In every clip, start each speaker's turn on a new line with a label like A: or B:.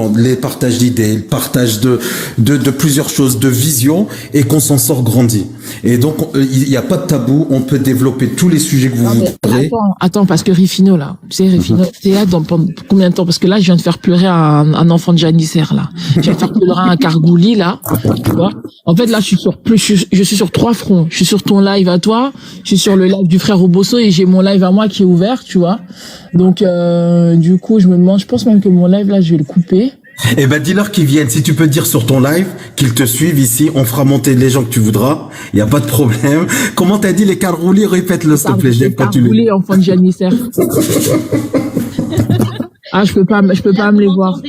A: comprendre, les partages d'idées, le partage de plusieurs choses, de visions, et qu'on s'en sort grandi. Et donc, il n'y a pas de tabou, on peut développer tous les sujets que vous voudrez.
B: Attends, parce que Rifino, là, tu sais, Rifino, t'es là pendant combien de temps? Parce que là, je viens de faire pleurer un enfant de janissaire, là. Je viens de faire pleurer un cargouli, là, tu vois. En fait, là, je suis sur 3 fronts. Je suis sur ton live à toi, je suis sur le live du frère Obosso, et j'ai mon live à moi qui est ouvert, tu vois. Donc, du coup, je pense même que mon live, là, je vais le couper.
A: Eh ben, dis-leur qu'ils viennent. Si tu peux dire sur ton live, qu'ils te suivent ici, on fera monter les gens que tu voudras. Il y a pas de problème. Comment t'as dit les carroulis? Répète-le, s'il te plaît. J'aime quand tu le dis.
B: Enfant de janissaire. Ah, je peux pas me les voir.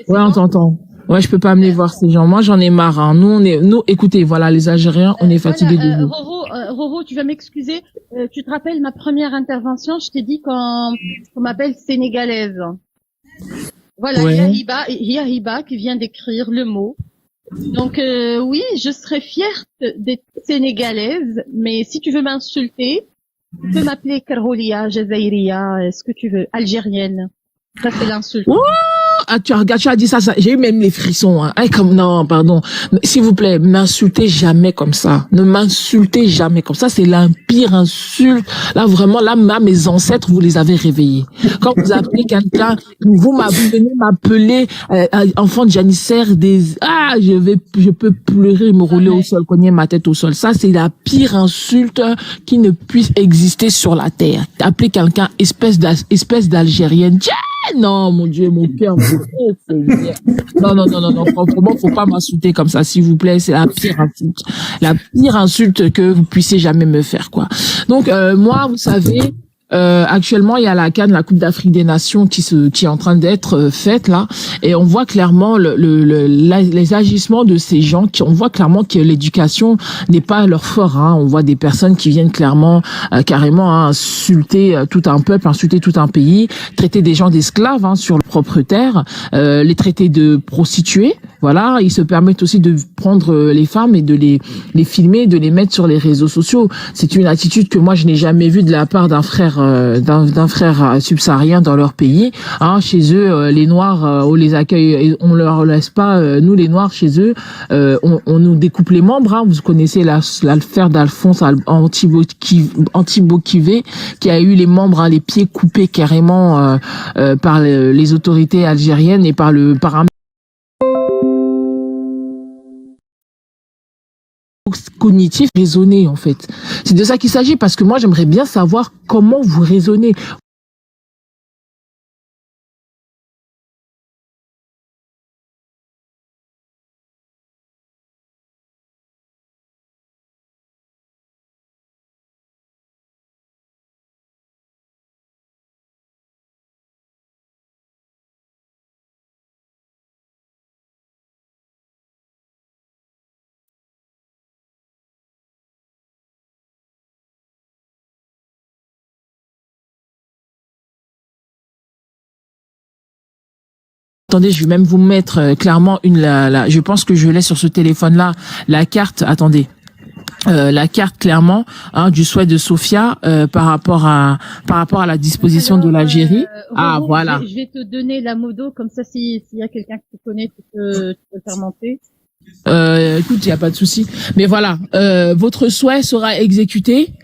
B: Ouais, on t'entend. Ouais, je peux pas me les voir, ces gens. Moi, j'en ai marre, hein. Nous, écoutez, voilà, les Algériens, on est fatigués de nous.
C: Roro, tu vas m'excuser. Tu te rappelles ma première intervention, je t'ai dit qu'on m'appelle sénégalaise. Voilà,
B: Ouais.
C: il y a Hiba qui vient d'écrire le mot. Donc oui, je serais fière d'être sénégalaise, mais si tu veux m'insulter, tu peux m'appeler Karhoulia, Jazaïria, ce que tu veux, algérienne. Ça c'est l'insulte.
B: Ouh, ah, tu as dit ça, j'ai eu même les frissons, hein. Ay, non, pardon. S'il vous plaît, m'insultez jamais comme ça. Ne m'insultez jamais comme ça. C'est la pire insulte. Là, vraiment, là, mes ancêtres, vous les avez réveillés. Quand vous appelez quelqu'un, vous venez m'appeler, enfant de janissaire, je peux pleurer, me rouler au sol, cogner ma tête au sol. Ça, c'est la pire insulte qui ne puisse exister sur la terre. Appeler quelqu'un espèce d'Algérienne. Non, mon Dieu, mon cœur. Non. Franchement, faut pas m'insulter comme ça, s'il vous plaît. C'est la pire insulte. La pire insulte que vous puissiez jamais me faire, quoi. Donc, moi, vous savez, actuellement, il y a la CAN, la Coupe d'Afrique des Nations, qui est en train d'être faite, là. Et on voit clairement les agissements de ces gens on voit clairement que l'éducation n'est pas leur fort, hein. On voit des personnes qui viennent clairement, carrément, hein, insulter tout un peuple, insulter tout un pays, traiter des gens d'esclaves, hein, sur leur propre terre, les traiter de prostituées. Voilà, ils se permettent aussi de prendre les femmes et de les filmer, de les mettre sur les réseaux sociaux. C'est une attitude que moi je n'ai jamais vue de la part d'un frère subsaharien dans leur pays. Hein, chez eux, les Noirs, on les accueille, on leur laisse pas. Nous, les Noirs, chez eux, on nous découpe les membres. Hein. Vous connaissez l'affaire d'Alphonse Antibokivé, qui a eu les membres, hein, les pieds coupés carrément par les autorités algériennes et par un cognitif raisonné, en fait. C'est de ça qu'il s'agit, parce que moi j'aimerais bien savoir comment vous raisonnez. Attendez, je vais même vous mettre clairement je pense que je l'ai sur ce téléphone-là, la carte, attendez. La carte clairement, hein, du souhait de Sofia par rapport à la disposition de l'Algérie.
C: Roro,
B: Voilà.
C: Je vais te donner la modo, comme ça s'il y a quelqu'un qui te connaît, tu peux le faire monter.
B: Écoute, il n'y a pas de souci. Mais voilà, votre souhait sera exécuté.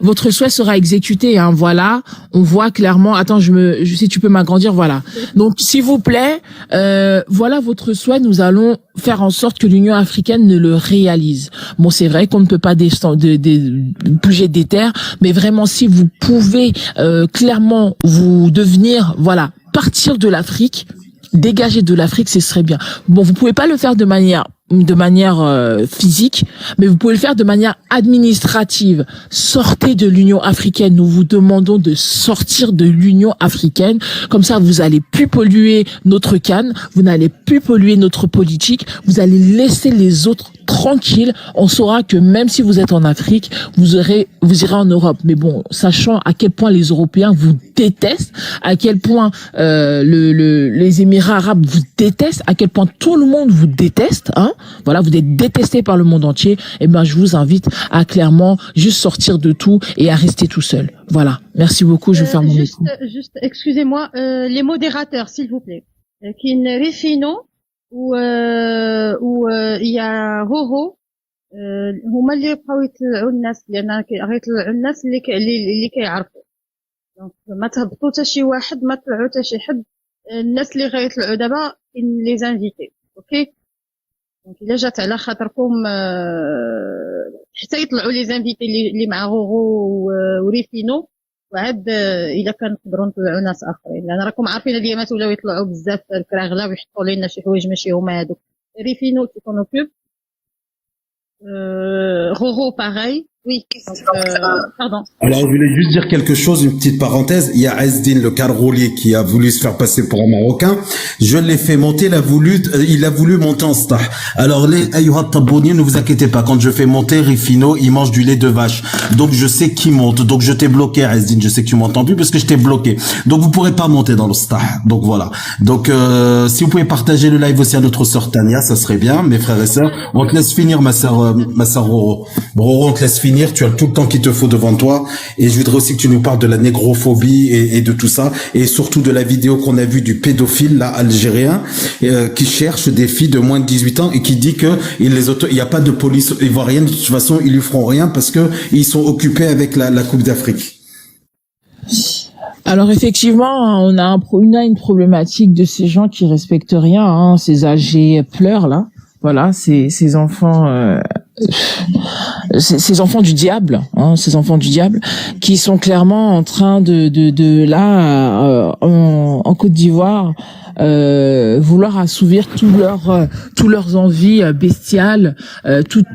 B: Votre souhait sera exécuté, hein, voilà. On voit clairement. Attends, si tu peux m'agrandir, voilà. Donc, s'il vous plaît, voilà votre souhait. Nous allons faire en sorte que l'Union africaine ne le réalise. Bon, c'est vrai qu'on ne peut pas bouger des terres, mais vraiment, si vous pouvez clairement vous devenir, voilà, partir de l'Afrique, dégager de l'Afrique, ce serait bien. Bon, vous pouvez pas le faire de manière physique, mais vous pouvez le faire de manière administrative. Sortez de l'Union africaine. Nous vous demandons de sortir de l'Union africaine. Comme ça, vous allez plus polluer notre CAN, vous n'allez plus polluer notre politique, vous allez laisser les autres tranquilles. On saura que même si vous êtes en Afrique, vous irez en Europe. Mais bon, sachant à quel point les Européens vous détestent, à quel point les Émirats arabes vous détestent, à quel point tout le monde vous déteste, hein. Voilà, vous êtes détestés par le monde entier. Eh ben, je vous invite à clairement juste sortir de tout et à rester tout seul. Voilà. Merci beaucoup. Je vais faire mon micro.
C: Juste, excusez-moi, les modérateurs, s'il vous plaît. كاين ريفينو و يا غوغو. هما اللي بقاو يطلعوا الناس، لان غيطلعوا الناس اللي كيعرفوا. دونك ما تهبطوا حتى شي واحد، ما طلعوا حتى شي حد. الناس اللي غيطلعوا دابا كاين لي زانفيتي. اوكي، دونك الا جات على خاطركم حتى يطلعوا لي زانفيتي اللي مع غوغو وريفينو، وعاد الا كنقدروا نطلعوا ناس اخرين، لان راكم عارفين هاد الايامات ولاو يطلعوا بزاف الكراغلا ويحطوا لنا شي حوايج ماشي هما هادوك. ريفينو كي كون اوكوب، Roro pareil. Oui. Pardon.
A: Alors, je voulais juste dire quelque chose, une petite parenthèse. Il y a Azdin, le Caroulier, qui a voulu se faire passer pour un Marocain. Je l'ai fait monter, il a voulu monter en star. Alors, les Ayyuhat Tabouni, ne vous inquiétez pas. Quand je fais monter Rifino, il mange du lait de vache. Donc, je sais qui monte. Donc, je t'ai bloqué, Azdin. Je sais que tu m'as entendu parce que je t'ai bloqué. Donc, vous pourrez pas monter dans le star. Donc, voilà. Donc, si vous pouvez partager le live aussi à notre sœur Tania, ça serait bien, mes frères et sœurs. On te laisse finir, ma sœur Roro. Roro, on te laisse finir. Tu as tout le temps qu'il te faut devant toi. Et je voudrais aussi que tu nous parles de la négrophobie et de tout ça. Et surtout de la vidéo qu'on a vue du pédophile, là, algérien, qui cherche des filles de moins de 18 ans et qui dit que il y a pas de police ivoirienne. De toute façon, ils lui feront rien parce que ils sont occupés avec la Coupe d'Afrique.
B: Alors effectivement, on a une problématique de ces gens qui respectent rien, hein, ces âgés pleurs là. Voilà, ces enfants ces enfants du diable, hein, ces enfants du diable qui sont clairement en train de là en Côte d'Ivoire vouloir assouvir tous leurs envies bestiales,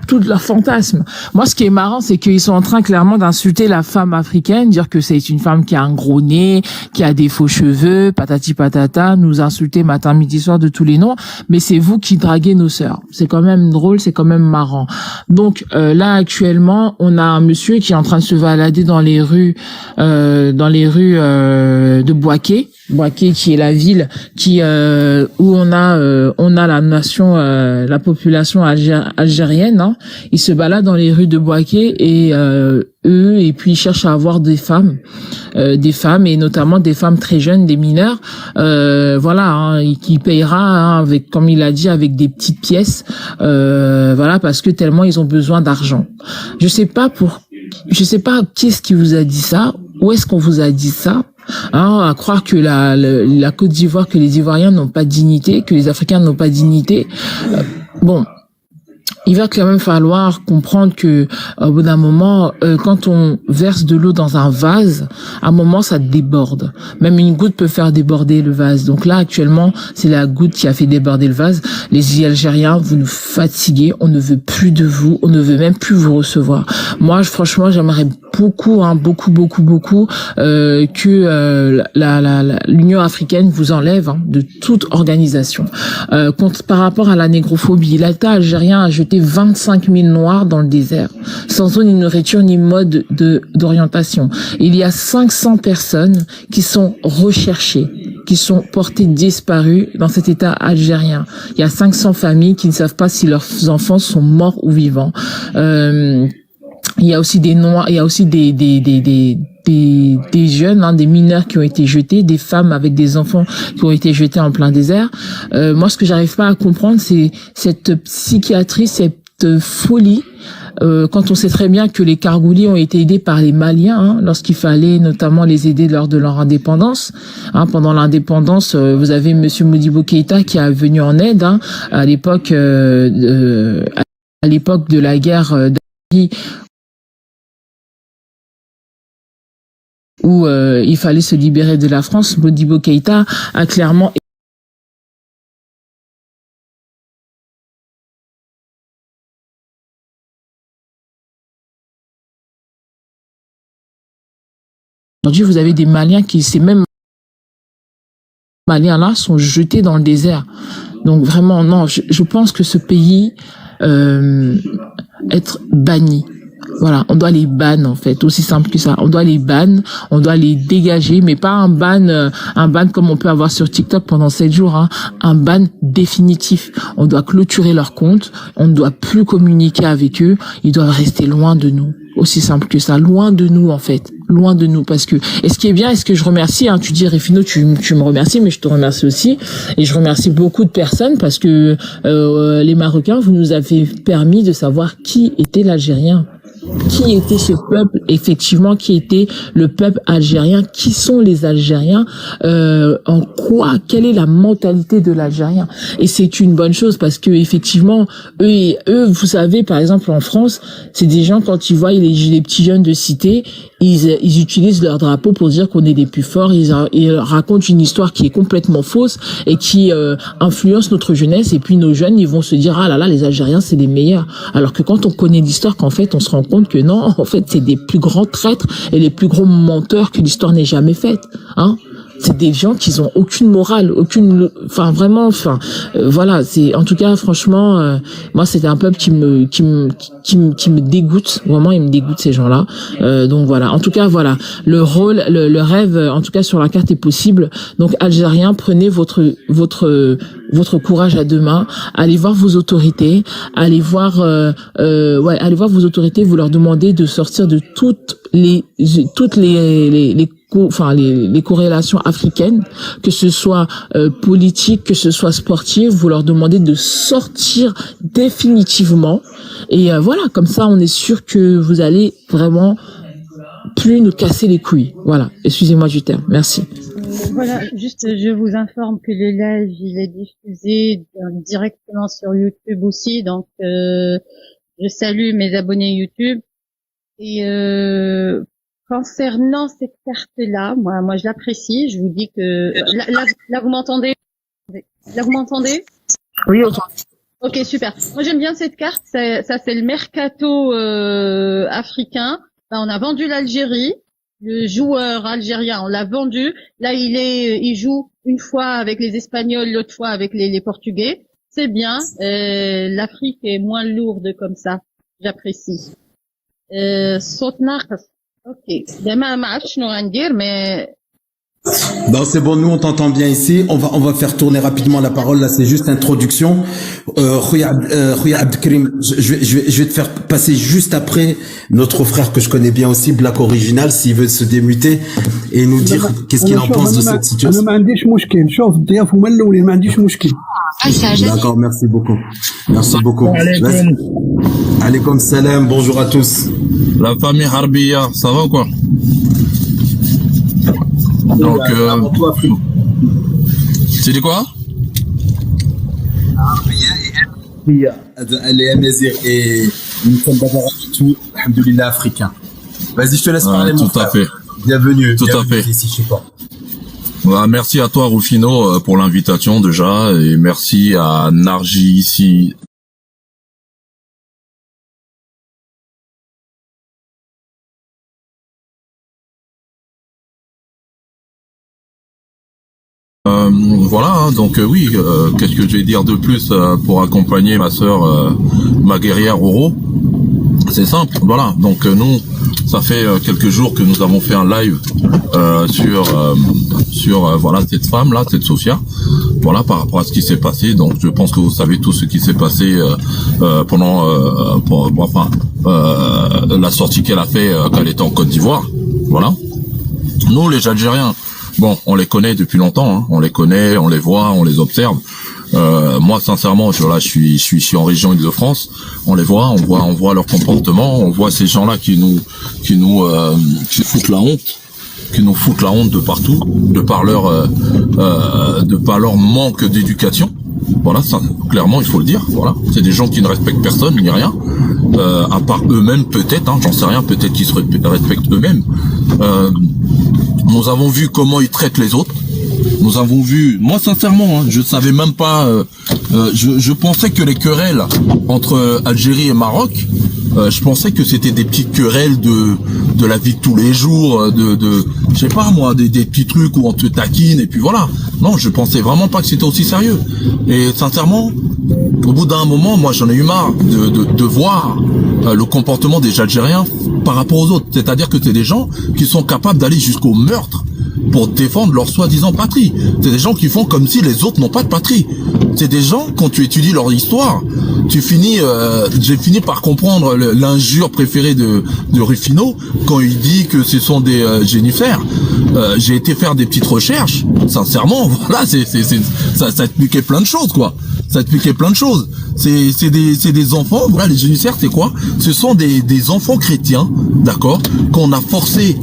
B: toutes leurs fantasmes. Moi, ce qui est marrant, c'est qu'ils sont en train clairement d'insulter la femme africaine, dire que c'est une femme qui a un gros nez, qui a des faux cheveux, patati patata, nous insulter matin, midi, soir de tous les noms. Mais c'est vous qui draguez nos sœurs. C'est quand même drôle, c'est quand même marrant. Donc là, actuellement, on a un monsieur qui est en train de se balader dans les rues de Bouaké qui est la ville qui où on a la nation la population algérienne, hein. Ils se baladent dans les rues de Bouaké et puis ils cherchent à avoir des femmes et notamment des femmes très jeunes, des mineurs, voilà, hein, qui payera, hein, avec, comme il a dit, avec des petites pièces, voilà, parce que tellement ils ont besoin d'argent. Je sais pas qui est-ce qui vous a dit ça, où est-ce qu'on vous a dit ça. Hein, à croire que la Côte d'Ivoire, que les Ivoiriens n'ont pas de dignité, que les Africains n'ont pas de dignité. Bon, il va quand même falloir comprendre que au bout d'un moment, quand on verse de l'eau dans un vase, à un moment ça déborde. Même une goutte peut faire déborder le vase. Donc là, actuellement, c'est la goutte qui a fait déborder le vase. Les Algériens, vous nous fatiguez, on ne veut plus de vous, on ne veut même plus vous recevoir. Moi, franchement, j'aimerais beaucoup que l'Union africaine vous enlève, hein, de toute organisation. Par rapport à la négrophobie, l'État algérien a jeté 25 000 noirs dans le désert, sans eau ni nourriture ni mode d'orientation. Il y a 500 personnes qui sont recherchées, qui sont portées disparues dans cet État algérien. Il y a 500 familles qui ne savent pas si leurs enfants sont morts ou vivants. Il y a aussi des noirs, il y a aussi des jeunes, hein, des mineurs qui ont été jetés, des femmes avec des enfants qui ont été jetés en plein désert. Moi, ce que j'arrive pas à comprendre, c'est cette psychiatrie, cette folie. Quand on sait très bien que les Kargoulis ont été aidés par les Maliens, hein, lorsqu'il fallait notamment les aider lors de leur indépendance. Hein, pendant l'indépendance, vous avez Monsieur Modibo Keïta qui est venu en aide, hein, à l'époque de la guerre où il fallait se libérer de la France. Modibo Keïta a clairement aujourd'hui, vous avez des Maliens ces mêmes Maliens-là sont jetés dans le désert. Donc vraiment, non, je pense que ce pays être banni. Voilà, on doit les ban en fait, aussi simple que ça. On doit les ban, on doit les dégager, mais pas un ban comme on peut avoir sur TikTok pendant 7 jours, hein. Un ban définitif. On doit clôturer leur compte, on ne doit plus communiquer avec eux, ils doivent rester loin de nous. Aussi simple que ça, loin de nous en fait. loin de nous, parce que, et ce qui est bien, et ce que je remercie, hein, tu dis Rufino, tu me remercies, mais je te remercie aussi, et je remercie beaucoup de personnes, parce que les Marocains, vous nous avez permis de savoir qui était l'Algérien. Qui était ce peuple, effectivement, qui était le peuple algérien, qui sont les Algériens, en quoi, quelle est la mentalité de l'Algérien. Et c'est une bonne chose parce que effectivement, eux, vous savez, par exemple en France, c'est des gens quand ils voient les petits jeunes de cité, ils utilisent leur drapeau pour dire qu'on est les plus forts, ils racontent une histoire qui est complètement fausse et qui influence notre jeunesse, et puis nos jeunes, ils vont se dire ah là là, les Algériens c'est les meilleurs, alors que quand on connaît l'histoire, qu'en fait on se rend compte que non, en fait c'est des plus grands traîtres et les plus gros menteurs que l'histoire n'ait jamais faite, hein. C'est des gens qui ont aucune morale, enfin vraiment, voilà, c'est, en tout cas, franchement, moi, c'était un peuple qui me dégoûte, vraiment, il me dégoûte, ces gens-là. Donc voilà. En tout cas, voilà. Le rêve, en tout cas, sur la carte est possible. Donc, Algériens, prenez votre courage à deux mains. Allez voir vos autorités. Allez voir vos autorités. Vous leur demandez de sortir de toutes les corrélations africaines, que ce soit politique, que ce soit sportive, vous leur demandez de sortir définitivement. Et voilà, comme ça, on est sûr que vous allez vraiment plus nous casser les couilles. Voilà, excusez-moi du terme. Merci.
C: Voilà, juste je vous informe que le live il est diffusé directement sur YouTube aussi, donc je salue mes abonnés YouTube. Et concernant cette carte-là, moi je l'apprécie. Je vous dis que là vous m'entendez? Là vous m'entendez?
B: Oui, on t'entend.
C: Ok, super. Moi j'aime bien cette carte. Ça c'est le mercato africain. Là, on a vendu l'Algérie. Le joueur algérien, on l'a vendu. Là, il joue une fois avec les Espagnols, l'autre fois avec les Portugais. C'est bien. L'Afrique est moins lourde comme ça. J'apprécie. صوت ناقص. Ok. Demain match, nous allons dire, mais
A: Non, c'est bon, nous on t'entend bien ici. On va faire tourner rapidement la parole. Là, c'est juste introduction. Khouya Abdelkrim, je vais te faire passer juste après notre frère que je connais bien aussi, Black Original, s'il veut se démuter et nous dire qu'est-ce qu'il en pense de cette situation. D'accord, merci beaucoup. Merci beaucoup. Alaykoum salam, bonjour à tous.
D: La famille Harbiya, ça va ou quoi? Donc, tu dis quoi?
A: Les Amazir et nous sommes d'abord tout, alhamdoulilah, africain. Vas-y, je te laisse parler, mon frère.
D: Tout à fait.
A: Bienvenue.
D: Tout à fait.
A: Ici chez toi.
D: Merci à toi, Rufino, pour l'invitation déjà, et merci à Narji ici. Voilà, hein, donc oui, qu'est-ce que je vais dire de plus pour accompagner ma sœur, ma guerrière Oro? C'est simple, voilà. Donc nous, ça fait quelques jours que nous avons fait un live sur voilà cette femme là, cette Sophia. Voilà, par rapport à ce qui s'est passé. Donc je pense que vous savez tout ce qui s'est passé pendant la sortie qu'elle a fait quand elle était en Côte d'Ivoire. Voilà. Nous, les Algériens, bon, on les connaît depuis longtemps, hein. On les connaît, on les voit, on les observe. Moi, sincèrement, je suis en région Île-de-France. On les voit, on voit leur comportement, on voit ces gens-là qui foutent la honte, de partout, de par leur manque d'éducation. Voilà, ça, clairement, il faut le dire. Voilà, c'est des gens qui ne respectent personne ni rien, à part eux-mêmes peut-être. Hein, j'en sais rien. Peut-être qu'ils se respectent eux-mêmes. Nous avons vu comment ils traitent les autres. Nous avons vu, moi sincèrement, hein, je savais même pas, je pensais que les querelles entre Algérie et Maroc, je pensais que c'était des petites querelles de la vie de tous les jours, je sais pas moi, des petits trucs où on te taquine et puis voilà. Non, je pensais vraiment pas que c'était aussi sérieux. Et sincèrement, au bout d'un moment, moi j'en ai eu marre de voir le comportement des Algériens par rapport aux autres. C'est-à-dire que c'est des gens qui sont capables d'aller jusqu'au meurtre pour défendre leur soi-disant patrie. C'est des gens qui font comme si les autres n'ont pas de patrie. C'est des gens, quand tu étudies leur histoire, j'ai fini par comprendre l'injure préférée de Rufino quand il dit que ce sont des génifères. J'ai été faire des petites recherches, sincèrement, voilà, ça expliquait plein de choses, quoi. Ça expliquait plein de choses. C'est des enfants, voilà, les génissaires, c'est quoi? Ce sont des enfants chrétiens, d'accord, qu'on a forcés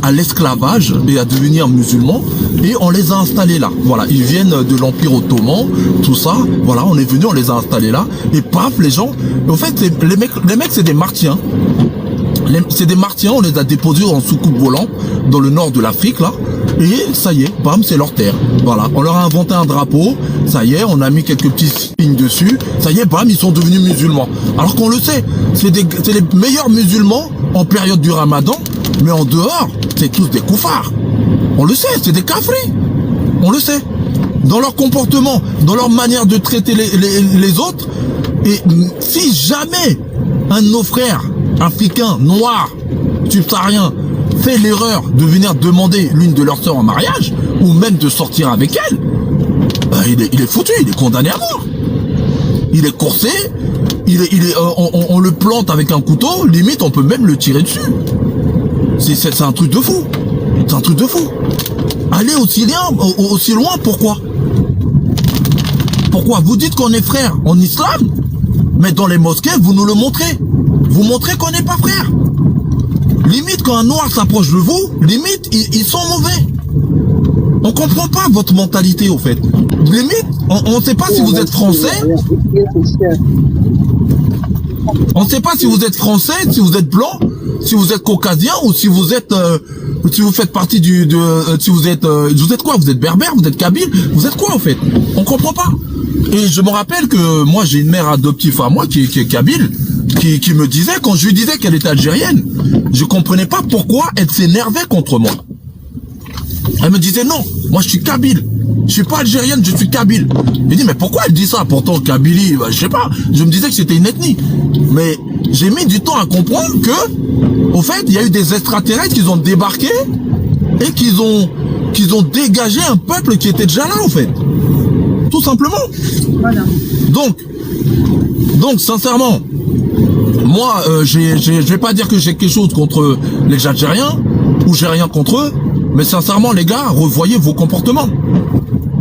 D: à l'esclavage et à devenir musulmans, et on les a installés là. Voilà, ils viennent de l'Empire ottoman, tout ça, voilà, on est venu, on les a installés là, et paf, les gens, en fait, les mecs c'est des martiens. C'est des martiens, on les a déposés en soucoupe volant dans le nord de l'Afrique là, et ça y est, bam, c'est leur terre. Voilà, on leur a inventé un drapeau, ça y est, on a mis quelques petits signes dessus, ça y est, bam, ils sont devenus musulmans. Alors qu'on le sait, c'est les meilleurs musulmans en période du Ramadan, mais en dehors, c'est tous des koufars. On le sait, c'est des kafris. On le sait. Dans leur comportement, dans leur manière de traiter les autres, et si jamais un de nos frères africains, noirs, subsahariens, fait l'erreur de venir demander l'une de leurs sœurs en mariage, ou même de sortir avec elle, bah il est foutu, il est condamné à mort. Il est coursé, on le plante avec un couteau, limite on peut même le tirer dessus. C'est un truc de fou. C'est un truc de fou. Aller aussi loin, pourquoi? Pourquoi? Vous dites qu'on est frères en islam, mais dans les mosquées, vous nous le montrez. Vous montrez qu'on n'est pas frères. Limite, quand un noir s'approche de vous, limite, ils sont mauvais. On comprend pas votre mentalité, au fait. Limite, on sait pas si vous êtes français. On sait pas si vous êtes français, si vous êtes blanc, si vous êtes caucasien, ou si vous êtes, si vous faites partie si vous êtes quoi? Vous êtes berbère, vous êtes kabyle, vous êtes quoi, en fait? On comprend pas. Et je me rappelle que moi, j'ai une mère adoptive à moi qui est kabyle, qui me disait, quand je lui disais qu'elle était algérienne, je comprenais pas pourquoi elle s'énervait contre moi. Elle me disait non, moi je suis kabyle, je suis pas algérienne, je suis kabyle. Je dis mais pourquoi elle dit ça? Pourtant Kabylie, bah, je sais pas, je me disais que c'était une ethnie. Mais j'ai mis du temps à comprendre que, au fait, il y a eu des extraterrestres qui ont débarqué et qu'ils ont dégagé un peuple qui était déjà là, en fait. Tout simplement. Voilà. Donc sincèrement, moi, je vais pas dire que j'ai quelque chose contre les Algériens, ou j'ai rien contre eux, mais sincèrement, les gars, revoyez vos comportements.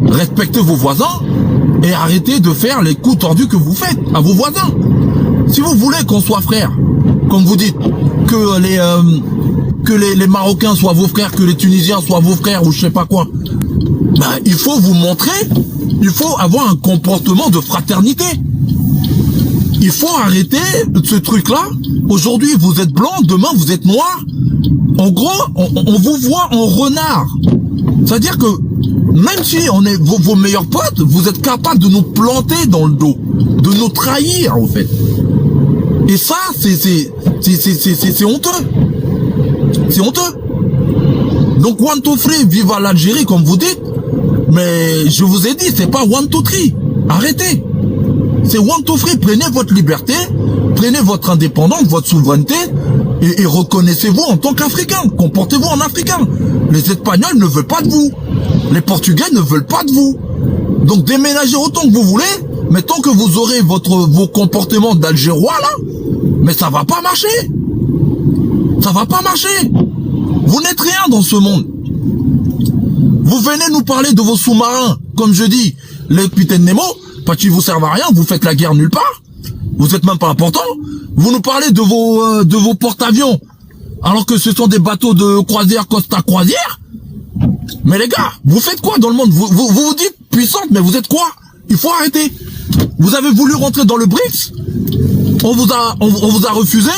D: Respectez vos voisins, et arrêtez de faire les coups tordus que vous faites à vos voisins. Si vous voulez qu'on soit frères, comme vous dites, que les Marocains soient vos frères, que les Tunisiens soient vos frères, ou je sais pas quoi, ben, il faut vous montrer, il faut avoir un comportement de fraternité. Il faut arrêter ce truc-là. Aujourd'hui, vous êtes blanc, demain, vous êtes noir. En gros, on vous voit en renard. C'est-à-dire que, même si on est vos meilleurs potes, vous êtes capable de nous planter dans le dos, de nous trahir, en fait. Et ça, c'est honteux. C'est honteux. Donc, one, two, three, vive à l'Algérie, comme vous dites. Mais je vous ai dit, c'est pas one, two, three. Arrêtez. C'est one, two, three. Prenez votre liberté, prenez votre indépendance, votre souveraineté, et reconnaissez-vous en tant qu'Africain. Comportez-vous en Africain. Les Espagnols ne veulent pas de vous. Les Portugais ne veulent pas de vous. Donc déménagez autant que vous voulez, mais tant que vous aurez vos comportements d'Algérois là, mais ça va pas marcher. Ça va pas marcher. Vous n'êtes rien dans ce monde. Vous venez nous parler de vos sous-marins, comme je dis, les capitaines Nemo, parce qu'ils vous servent à rien, vous faites la guerre nulle part. Vous êtes même pas important. Vous nous parlez de vos porte-avions, alors que ce sont des bateaux de croisière Costa Croisière. Mais les gars, vous faites quoi dans le monde? Vous dites puissante, mais vous êtes quoi? Il faut arrêter. Vous avez voulu rentrer dans le BRICS, on vous a refusé.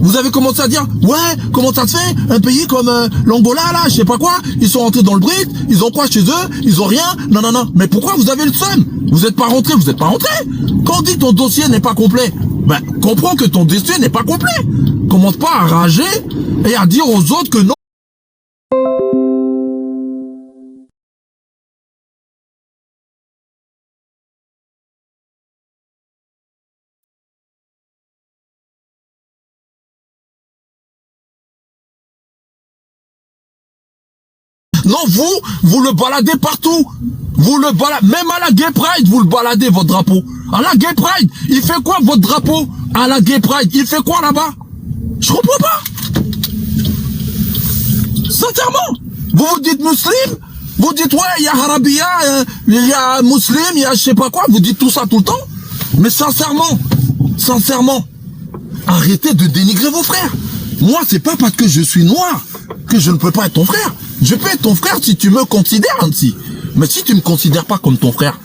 D: Vous avez commencé à dire, ouais, comment ça se fait? Un pays comme l'Angola, là, je sais pas quoi, ils sont rentrés dans le BRICS, ils ont quoi chez eux? Ils ont rien? Non, non, non. Mais pourquoi vous avez le seum? Vous n'êtes pas rentré, vous n'êtes pas rentré. Quand on dit ton dossier n'est pas complet, ben, comprends que ton dossier n'est pas complet. Commence pas à rager et à dire aux autres que non. Non, vous le baladez partout. Vous le baladez, même à la Gay Pride, vous le baladez, votre drapeau. À la Gay Pride, il fait quoi, votre drapeau? À la Gay Pride, il fait quoi là-bas? Je comprends pas. Sincèrement, vous vous dites musulman, vous dites ouais, il y a Harabia, il y a musulman, il y a je sais pas quoi, vous dites tout ça tout le temps. Mais sincèrement, arrêtez de dénigrer vos frères. Moi, c'est pas parce que je suis noir que je ne peux pas être ton frère. Je peux être ton frère si tu me considères ainsi. Mais si tu me considères pas comme ton frère,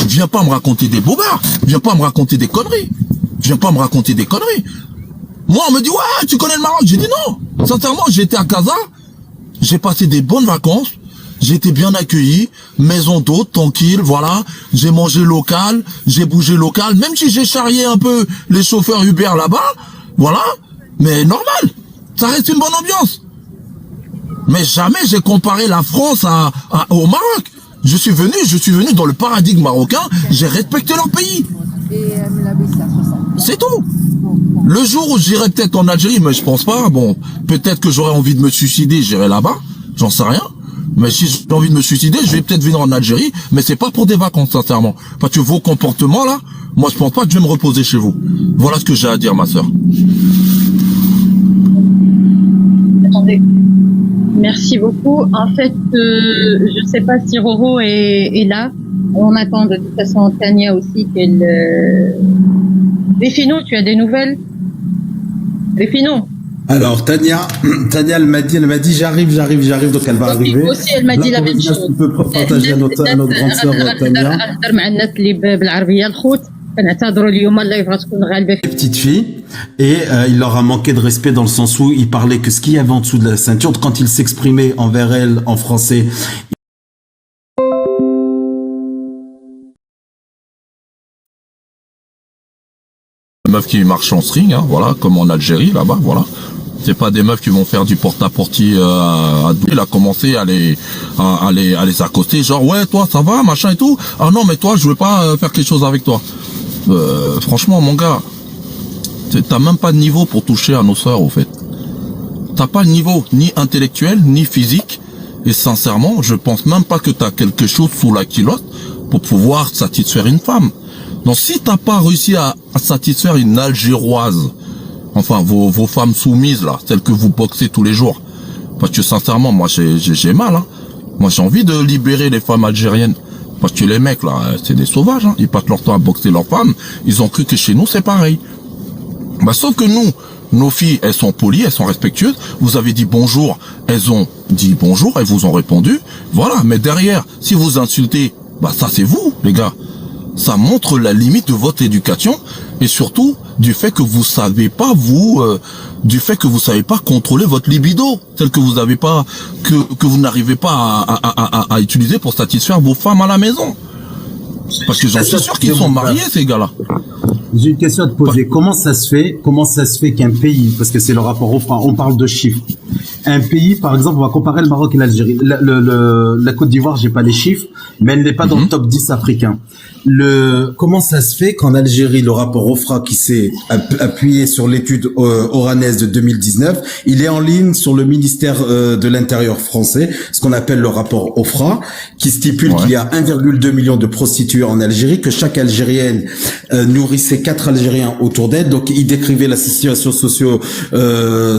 D: viens pas me raconter des bobards, viens pas me raconter des conneries. Moi, on me dit, ouais, tu connais le Maroc. J'ai dit non. Sincèrement, j'ai été à Casa, j'ai passé des bonnes vacances, j'ai été bien accueilli, maison d'hôte, tranquille, voilà. J'ai mangé local, j'ai bougé local, même si j'ai charrié un peu les chauffeurs Uber là-bas, voilà. Mais normal, ça reste une bonne ambiance. Mais jamais j'ai comparé la France au Maroc. Je suis venu dans le paradigme marocain, j'ai respecté leur pays. C'est tout. Le jour où j'irai peut-être en Algérie, mais je pense pas, bon, peut-être que j'aurai envie de me suicider, j'irai là-bas, j'en sais rien. Mais si j'ai envie de me suicider, je vais peut-être venir en Algérie, mais c'est pas pour des vacances, sincèrement. Parce que vos comportements là, moi je pense pas que je vais me reposer chez vous. Voilà ce que j'ai à dire, ma sœur.
C: Attendez. Merci beaucoup. En fait, je sais pas si Roro est là. On attend de toute façon Tania aussi qu'elle... Rifino, tu as des nouvelles? Rifino.
A: Alors, Tania, elle m'a dit, j'arrive, donc elle va arriver.
C: Aussi, elle m'a dit la même chose.
A: Tu peux partager à notre grande sœur, Tania. Petite fille, et il leur a manqué de respect dans le sens où il parlait que ce qu'il y avait en dessous de la ceinture, quand il s'exprimait envers elle en français.
D: Meufs qui marchent en string, hein, voilà, comme en Algérie, là-bas, voilà. C'est pas des meufs qui vont faire du porte-à-porte à Douai. Il a commencé à les accoster, genre, ouais, toi, ça va, machin et tout. Ah non, mais toi, je veux pas faire quelque chose avec toi. Franchement, mon gars, t'as même pas de niveau pour toucher à nos sœurs, au fait. T'as pas de niveau, ni intellectuel, ni physique. Et sincèrement, je pense même pas que t'as quelque chose sous la culotte pour pouvoir satisfaire une femme. Donc si t'as pas réussi à satisfaire une Algéroise, enfin vos femmes soumises là, celles que vous boxez tous les jours, parce que sincèrement moi j'ai mal, hein. Moi j'ai envie de libérer les femmes algériennes, parce que les mecs là c'est des sauvages, hein. Ils passent leur temps à boxer leurs femmes, ils ont cru que chez nous c'est pareil. Bah sauf que nous, nos filles elles sont polies, elles sont respectueuses, vous avez dit bonjour, elles ont dit bonjour, elles vous ont répondu, voilà. Mais derrière, si vous insultez, bah ça c'est vous les gars. Ça montre la limite de votre éducation et surtout du fait que vous savez pas contrôler votre libido, tel que vous n'avez pas que vous n'arrivez pas à utiliser pour satisfaire vos femmes à la maison. Parce que j'en suis sûr qu'ils sont mariés ces gars-là.
A: J'ai une question à te poser. Comment ça se fait qu'un pays, parce que c'est le rapport au franc, on parle de chiffres. Un pays, par exemple, on va comparer le Maroc et l'Algérie. La Côte d'Ivoire, j'ai pas les chiffres, mais elle n'est pas dans le top 10 africain. Comment ça se fait qu'en Algérie, le rapport OFRA qui s'est appuyé sur l'étude oranaise de 2019, il est en ligne sur le ministère de l'Intérieur français, ce qu'on appelle le rapport OFRA, qui stipule qu'il y a 1,2 million de prostituées en Algérie, que chaque Algérienne nourrissait 4 Algériens autour d'elle. Donc, il décrivait la situation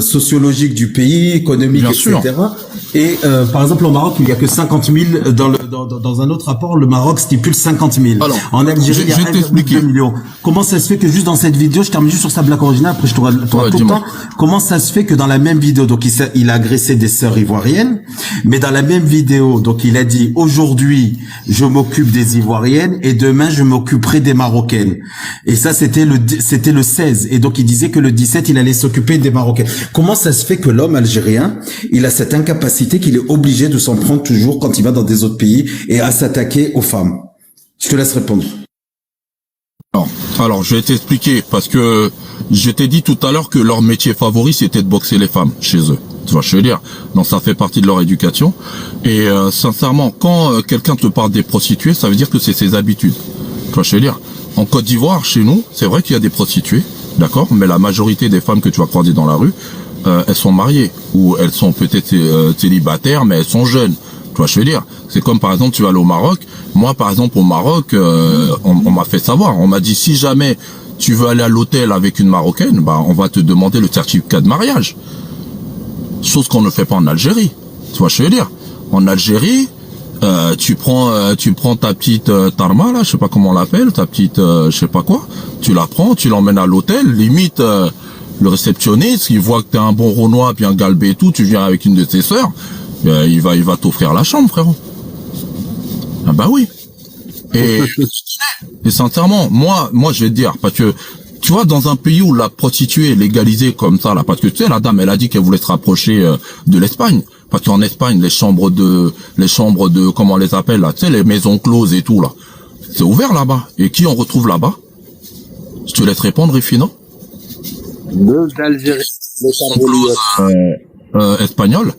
A: sociologique du pays, économique,
D: bien
A: etc.
D: Sûr.
A: Et par exemple, au Maroc, il n'y a que 50 000. Dans un autre rapport, le Maroc stipule 50 000. Alors, en Algérie, il y a 1,2 million. Comment ça se fait que juste dans cette vidéo, je termine juste sur sa blague originale, après je t'aurai tout le temps. Comment ça se fait que dans la même vidéo, donc il a agressé des sœurs ivoiriennes, mais dans la même vidéo, donc il a dit aujourd'hui je m'occupe des ivoiriennes et demain je m'occuperai des marocaines. Et ça c'était le 16. Et donc il disait que le 17 il allait s'occuper des marocaines. Comment ça se fait que l'homme algérien, il a cette incapacité qu'il est obligé de s'en prendre toujours quand il va dans des autres pays et à s'attaquer aux femmes? Je te laisse répondre.
D: Alors, je vais t'expliquer, parce que je t'ai dit tout à l'heure que leur métier favori, c'était de boxer les femmes chez eux. Tu vois, je veux dire. Donc, ça fait partie de leur éducation. Et sincèrement, quand quelqu'un te parle des prostituées, ça veut dire que c'est ses habitudes. Tu vois, je veux dire. En Côte d'Ivoire, chez nous, c'est vrai qu'il y a des prostituées, d'accord, mais la majorité des femmes que tu vas croiser dans la rue, elles sont mariées, ou elles sont peut-être célibataires, mais elles sont jeunes. Tu vois, je veux dire, c'est comme par exemple, tu vas aller au Maroc. Moi, par exemple, au Maroc, on m'a fait savoir. On m'a dit, si jamais tu veux aller à l'hôtel avec une Marocaine, bah, on va te demander le certificat de mariage. Chose qu'on ne fait pas en Algérie. Tu vois, je veux dire, en Algérie, tu prends ta petite tarma là, je sais pas comment on l'appelle, ta petite, je sais pas quoi. Tu la prends, tu l'emmènes à l'hôtel. Limite, le réceptionniste, il voit que t'es un bon Renoir, bien galbé et tout. Tu viens avec une de tes sœurs. Il va t'offrir la chambre, frérot. Ah bah oui. Et sincèrement, moi, je vais te dire, parce que, tu vois, dans un pays où la prostituée est légalisée comme ça, là, parce que, tu sais, la dame, elle a dit qu'elle voulait se rapprocher de l'Espagne. Parce qu'en Espagne, les chambres de, comment on les appelle, là, tu sais, les maisons closes et tout, là. C'est ouvert là-bas. Et qui on retrouve là-bas? Je te laisse répondre, Rifino.
E: Deux Algériens.
D: Espagnol.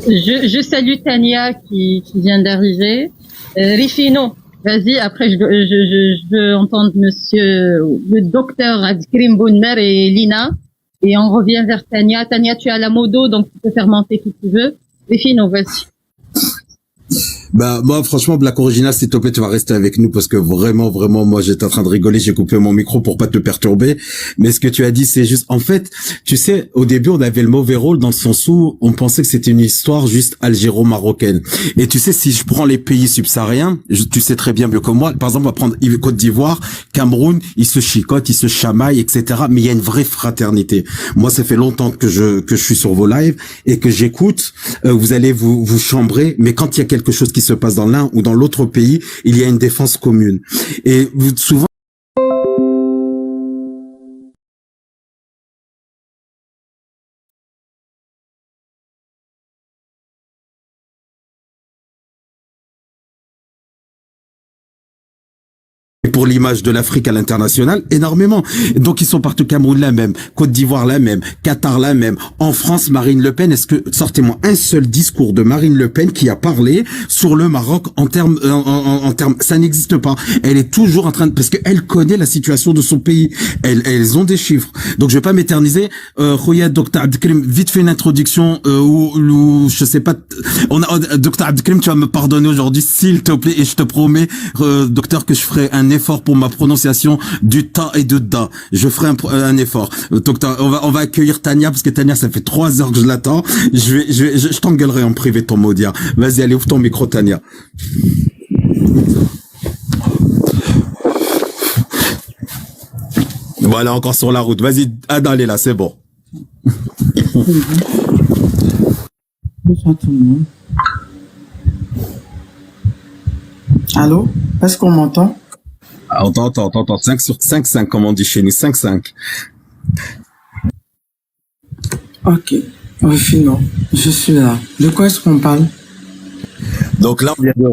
C: Je salue Tania qui vient d'arriver. Rifino, vas-y, après je veux entendre monsieur le docteur Abdelkrim Bounmer et Lina. Et on revient vers Tania. Tania, tu as la modo, donc tu peux faire monter qui tu veux. Rifino, vas-y.
A: Bah moi franchement Black Original, s'il te plaît tu vas rester avec nous parce que vraiment moi j'étais en train de rigoler, j'ai coupé mon micro pour pas te perturber, mais ce que tu as dit c'est juste, en fait tu sais au début on avait le mauvais rôle dans le sens où on pensait que c'était une histoire juste algéro-marocaine, et tu sais si je prends les pays subsahariens, tu sais très bien mieux que moi, par exemple on va prendre Côte d'Ivoire, Cameroun, ils se chicotent, ils se chamaillent, etc., mais il y a une vraie fraternité. Moi ça fait longtemps que je suis sur vos lives et que j'écoute, vous allez vous chambrer, mais quand il y a quelque chose qui se passe dans l'un ou dans l'autre pays, il y a une défense commune. Et souvent, pour l'image de l'Afrique à l'international, énormément. Donc ils sont partout, Cameroun la même, Côte d'Ivoire la même, Qatar la même. En France, Marine Le Pen, est-ce que, sortez-moi un seul discours de Marine Le Pen qui a parlé sur le Maroc en termes, ça n'existe pas. Elle est toujours en train de, parce qu'elle connaît la situation de son pays. Elles ont des chiffres. Donc je vais pas m'éterniser. Khoya, Dr Abdelkrim, vite fait une introduction, ou je sais pas, Dr Abdelkrim, tu vas me pardonner aujourd'hui, s'il te plaît, et je te promets, docteur, que je ferai un effort pour ma prononciation du ta et de da. Je ferai un effort. Donc on va accueillir Tania parce que Tania ça fait 3 heures que je l'attends. Je t'engueulerai en privé ton Maudia. Vas-y, allez, ouvre ton micro Tania. Voilà, encore sur la route. Vas-y, Ada, elle est là, c'est bon.
F: Bonsoir tout le monde. Allô? Est-ce qu'on m'entend?
A: Ah, on t'entend. 5 sur 5, comme on dit chez nous. 5.
F: Ok. Oui, finalement, je suis là. De quoi est-ce qu'on parle?
A: Donc là, on vient de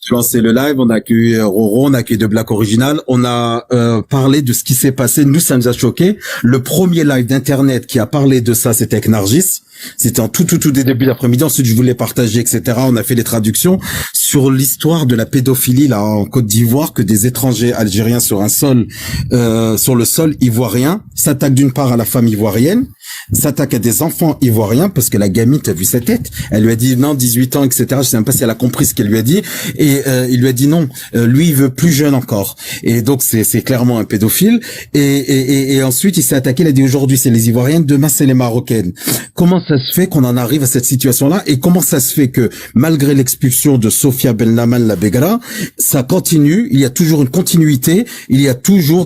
A: lancer le live, on a accueilli Roro, on a accueilli de Black Original, on a parlé de ce qui s'est passé, nous ça nous a choqué. Le premier live d'internet qui a parlé de ça, c'était avec Nargis. C'était en tout début d'après-midi. Ensuite, je voulais partager, etc. On a fait les traductions sur l'histoire de la pédophilie là en Côte d'Ivoire, que des étrangers algériens sur le sol ivoirien s'attaquent d'une part à la femme ivoirienne, s'attaquent à des enfants ivoiriens parce que la gamine, t'as vu sa tête, elle lui a dit non, 18 ans, etc. Je sais même pas si elle a compris ce qu'elle lui a dit, et il lui a dit non, lui il veut plus jeune encore, et donc c'est clairement un pédophile, et ensuite il s'est attaqué, il a dit aujourd'hui c'est les Ivoiriennes, demain c'est les Marocaines. Comment ça se fait qu'on en arrive à cette situation-là, et comment ça se fait que malgré l'expulsion de Sofia Belnaman la Begra, ça continue, il y a toujours une continuité, il y a toujours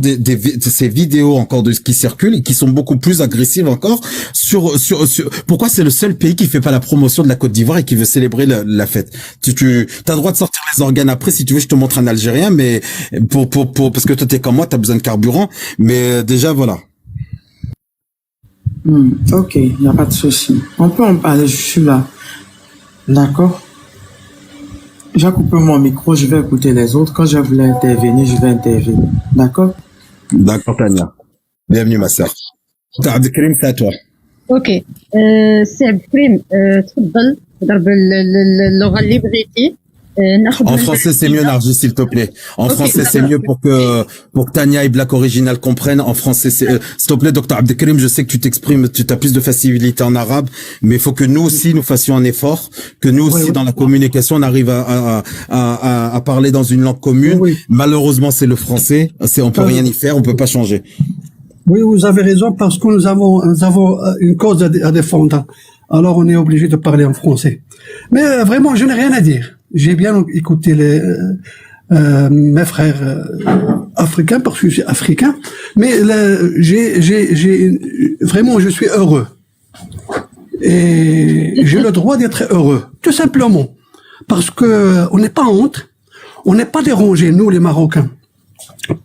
A: ces vidéos encore qui circulent et qui sont beaucoup plus agressives encore sur pourquoi c'est le seul pays qui fait pas la promotion de la Côte d'Ivoire et qui veut célébrer la fête. Tu as le droit de sortir les organes après si tu veux, je te montre un Algérien, mais pour parce que toi t'es comme moi, t'as besoin de carburant, mais déjà voilà.
F: Ok, il n'y a pas de souci. On peut en parler, je suis là. D'accord? J'ai coupé mon micro, je vais écouter les autres. Quand je voulais intervenir, je vais intervenir. D'accord?
A: D'accord, Tania. Bienvenue, ma sœur. Abdelkrim, c'est à toi.
C: Ok. سي عبد الكريم تفضل ضرب اللغة اللي بغيتي.
A: En français, c'est mieux, Nargis, s'il te plaît. En français, c'est mieux pour que Tania et Black Original comprennent. En français, s'il te plaît, Dr Abdelkrim, je sais que tu t'exprimes, tu as plus de facilité en arabe, mais il faut que nous aussi, nous fassions un effort, que nous aussi, dans la communication, on arrive à parler dans une langue commune. Malheureusement, c'est le français. On peut rien y faire, on peut pas changer.
G: Oui, vous avez raison, parce que nous avons une cause à défendre. Alors, on est obligé de parler en français. Mais vraiment, je n'ai rien à dire. J'ai bien écouté mes frères africains, parce que je suis africain. Mais vraiment, je suis heureux. Et j'ai le droit d'être heureux, tout simplement. Parce que on n'est pas honte, on n'est pas dérangé, nous les Marocains.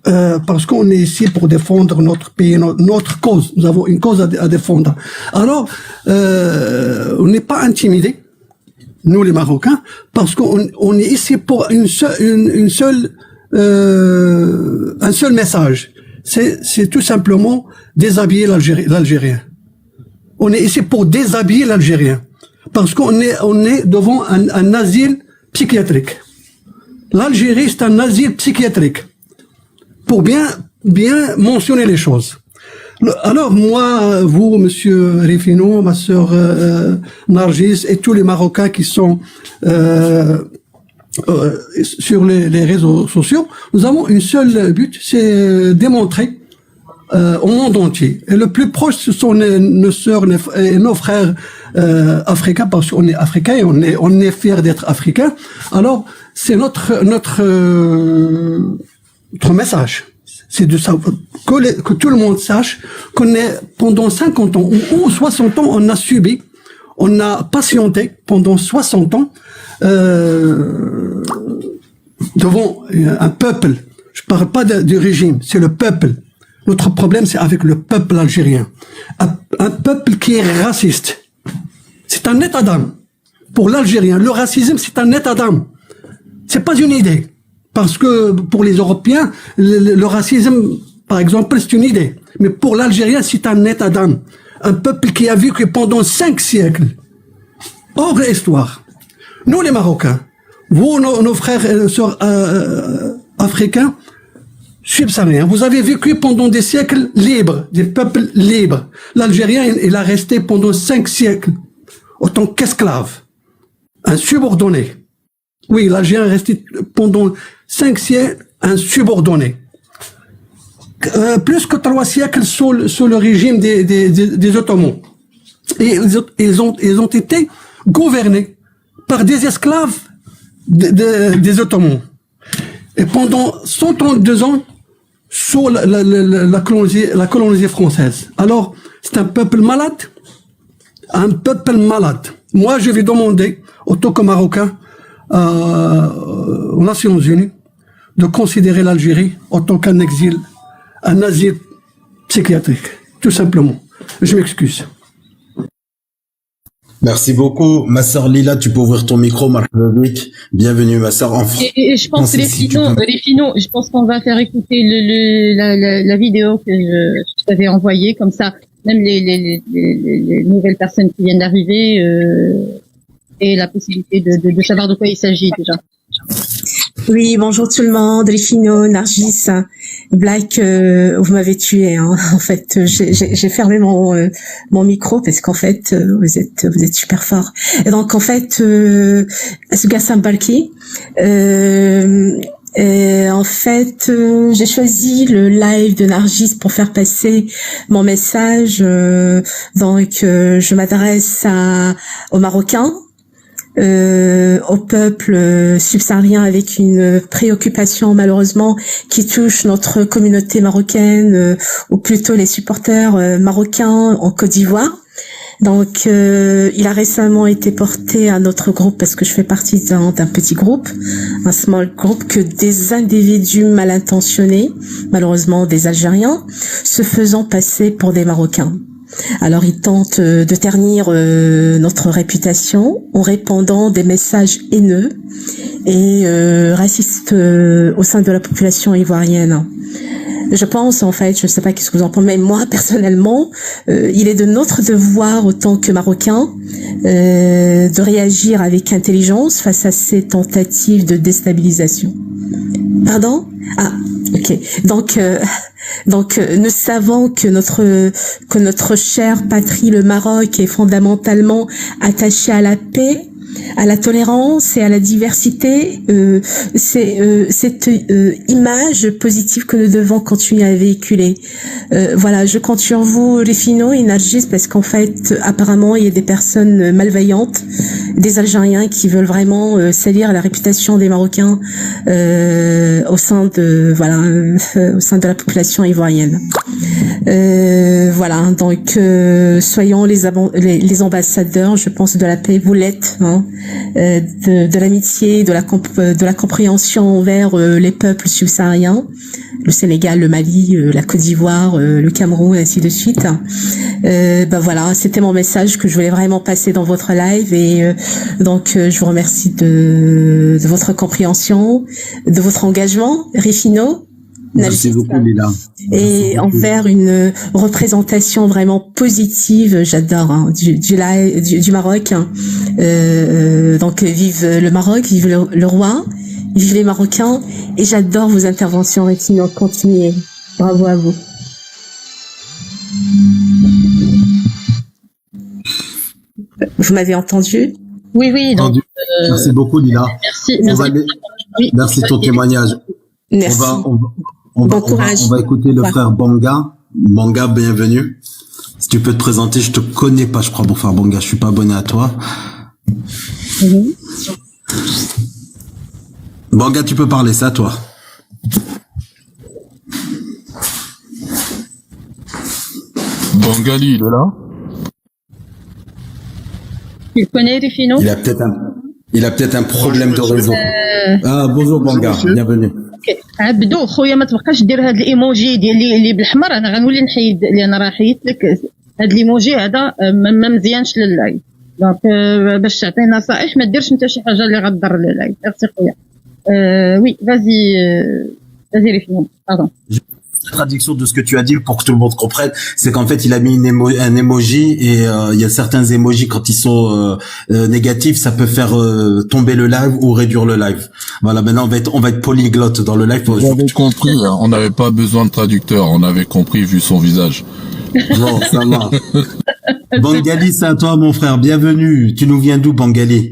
G: Parce qu'on est ici pour défendre notre pays, notre cause. Nous avons une cause à défendre. Alors, on n'est pas intimidés, nous les Marocains, parce qu'on est ici pour un seul message. C'est tout simplement déshabiller l'Algérien. On est ici pour déshabiller l'Algérien, parce qu'on est devant un asile psychiatrique. L'Algérie, c'est un asile psychiatrique. Pour bien mentionner les choses. Alors moi, vous, Monsieur Rifino, ma sœur Nargis et tous les Marocains qui sont sur les réseaux sociaux, nous avons une seule but, c'est démontrer au monde entier. Et le plus proche, ce sont nos sœurs et nos frères africains, parce qu'on est africains et on est fiers d'être africains. Alors, c'est notre message, c'est de savoir que tout le monde sache qu'on est pendant 50 ans ou 60 ans, on a subi, on a patienté pendant 60 ans devant un peuple. Je parle pas du régime, c'est le peuple. Notre problème, c'est avec le peuple algérien. Un peuple qui est raciste. C'est un état d'âme. Pour l'Algérien, le racisme, c'est un état d'âme. C'est pas une idée. Parce que pour les Européens, le racisme, par exemple, c'est une idée. Mais pour l'Algérien, c'est un état d'âme. Un peuple qui a vécu pendant 5 siècles. Hors histoire. Nous, les Marocains, vous, nos frères et sœurs africains, subsahariens, vous avez vécu pendant des siècles libres, des peuples libres. L'Algérien, il a resté pendant 5 siècles, autant qu'esclave, un subordonné. Oui, l'Algérien est resté pendant 5 siècles un subordonné. Plus que 3 siècles sous le régime des Ottomans. Et ils ont été gouvernés par des esclaves des Ottomans. Et pendant 132 ans, sous la colonie française. Alors, c'est un peuple malade. Un peuple malade. Moi, je vais demander, en tant que Marocain, aux Nations Unies, de considérer l'Algérie en tant qu'un exil, un asile psychiatrique, tout simplement. Je m'excuse.
A: Merci beaucoup. Ma sœur Lila, tu peux ouvrir ton micro, Marc-Loïc. Bienvenue, ma sœur.
H: Et je pense que les finaux, je pense qu'on va faire écouter la vidéo que je t'avais envoyée, comme ça, même les nouvelles personnes qui viennent d'arriver, et la possibilité de savoir de quoi il s'agit déjà.
I: Oui, bonjour tout le monde, Rifino, Nargis, Black, vous m'avez tué, hein. En fait, j'ai fermé mon micro parce qu'en fait, vous êtes super fort. Et donc en fait, Gassam Balki, en fait, j'ai choisi le live de Nargis pour faire passer mon message. Donc, je m'adresse aux Marocains, au peuple subsaharien, avec une préoccupation malheureusement qui touche notre communauté marocaine, ou plutôt les supporters marocains en Côte d'Ivoire. Donc, il a récemment été porté à notre groupe, parce que je fais partie d'un petit groupe, un small group, que des individus mal intentionnés, malheureusement des Algériens, se faisant passer pour des Marocains. Alors, ils tentent de ternir notre réputation en répandant des messages haineux et racistes au sein de la population ivoirienne. Je pense, en fait, je sais pas qu'est-ce que vous en pensez, mais moi, personnellement, il est de notre devoir, autant que Marocains, de réagir avec intelligence face à ces tentatives de déstabilisation. Pardon? Ah, ok. Donc, nous savons que notre chère patrie, le Maroc, est fondamentalement attachée à la paix, à la tolérance et à la diversité. C'est cette image positive que nous devons continuer à véhiculer. Voilà, je compte sur vous, Rifino et Nargis, parce qu'en fait, apparemment, il y a des personnes malveillantes, des Algériens qui veulent vraiment salir la réputation des Marocains au sein de la population ivoirienne. Voilà, donc soyons les ambassadeurs, je pense, de la paix. Vous l'êtes, hein, de l'amitié, de la compréhension envers les peuples subsahariens, le Sénégal, le Mali, la Côte d'Ivoire, le Cameroun, ainsi de suite. Voilà, c'était mon message que je voulais vraiment passer dans votre live, et donc je vous remercie de votre compréhension, de votre engagement, Rifino.
A: Merci beaucoup, Lila.
I: Et envers une représentation vraiment positive, j'adore, hein, du Maroc. Hein. Donc vive le Maroc, vive le roi, vive les Marocains, et j'adore vos interventions, Rifino. Continuez, bravo à vous. Vous m'avez entendu?
H: Oui, oui. Donc,
A: merci beaucoup, Lila.
H: Merci.
A: Oui, merci de ton témoignage.
I: Merci. Bon courage.
A: On va écouter le frère Banga. Banga, bienvenue. Si tu peux te présenter, je te connais pas, je crois, mon frère Banga. Je suis pas abonné à toi. Banga, tu peux parler, c'est à toi.
D: Bangali, il est là?
H: Tu connais Rifino?
A: Il a peut-être un problème de réseau. Ah, bonjour Banga, bienvenue.
H: عبدو خويا ما تبقاش دير هاد الايموجي ديال اللي بالحمر، انا غنولي نحيد لان راه حيدت لك هاد الايموجي هذا ما مزيانش لللايف. دونك باش تعطي نصائح ما ديرش انت شي حاجه اللي غضر لللايف. ميرسي خويا. وي vas-y Rifino, pardon.
A: Traduction de ce que tu as dit pour que tout le monde comprenne, c'est qu'en fait il a mis un emoji, et il y a certains emojis quand ils sont négatifs, ça peut faire tomber le live ou réduire le live. Voilà, maintenant on va être polyglotte dans le live.
D: J'avais compris, hein, on n'avait pas besoin de traducteur, on avait compris vu son visage.
A: Bon, ça va. Bangali, c'est à toi mon frère, bienvenue. Tu nous viens d'où, Bangali?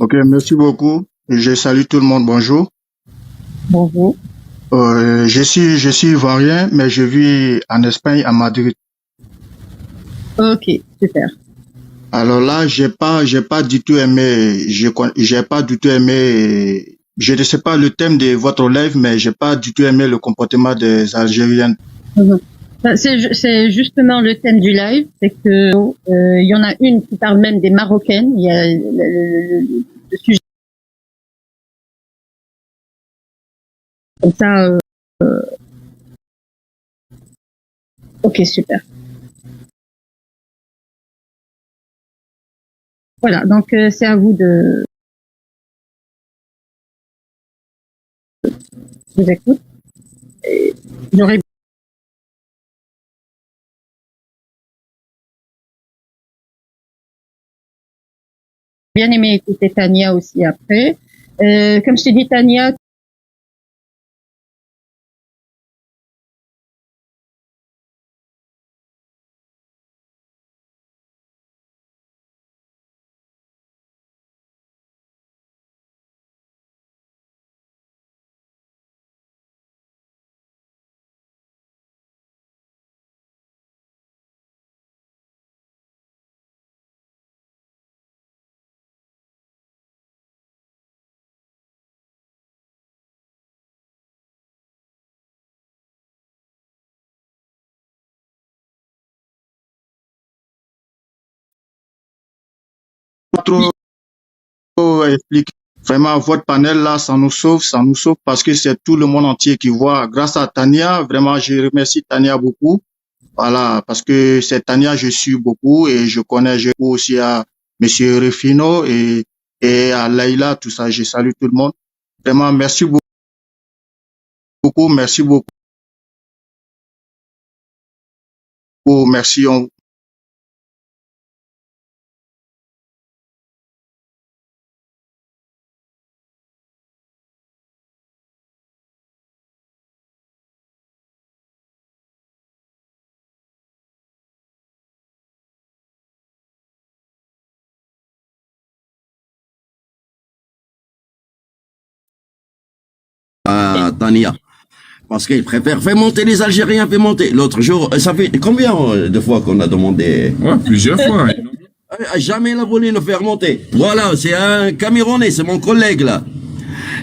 J: Ok, merci beaucoup. Je salue tout le monde, bonjour.
H: Bonjour.
J: Je suis ivoirien, mais je vis en Espagne, à Madrid.
H: Ok, super.
J: Alors là, j'ai pas du tout aimé, je ne sais pas le thème de votre live, mais j'ai pas du tout aimé le comportement des Algériennes.
H: C'est justement le thème du live, c'est que il y en a une qui parle même des Marocaines. Il y a le sujet. Comme ça, ok, super. Voilà, donc c'est à vous de... Je vous écoute. J'aurais bien aimé écouter Tania aussi après. Comme je t'ai dit, Tania,
J: trop expliquer. Vraiment, votre panel là, ça nous sauve parce que c'est tout le monde entier qui voit. Grâce à Tania, vraiment, je remercie Tania beaucoup. Voilà, parce que c'est Tania, je suis beaucoup et je connais aussi à Monsieur Rufino et à Laïla, tout ça. Je salue tout le monde. Vraiment, merci beaucoup. Merci beaucoup. beaucoup. Merci.
K: Tania. Parce qu'ils préfèrent faire monter les Algériens, faire monter. L'autre jour, ça fait combien de fois qu'on a demandé?
L: Ouais, plusieurs fois.
K: Jamais il a voulu le faire monter. Voilà, c'est un Camerounais, c'est mon collègue là.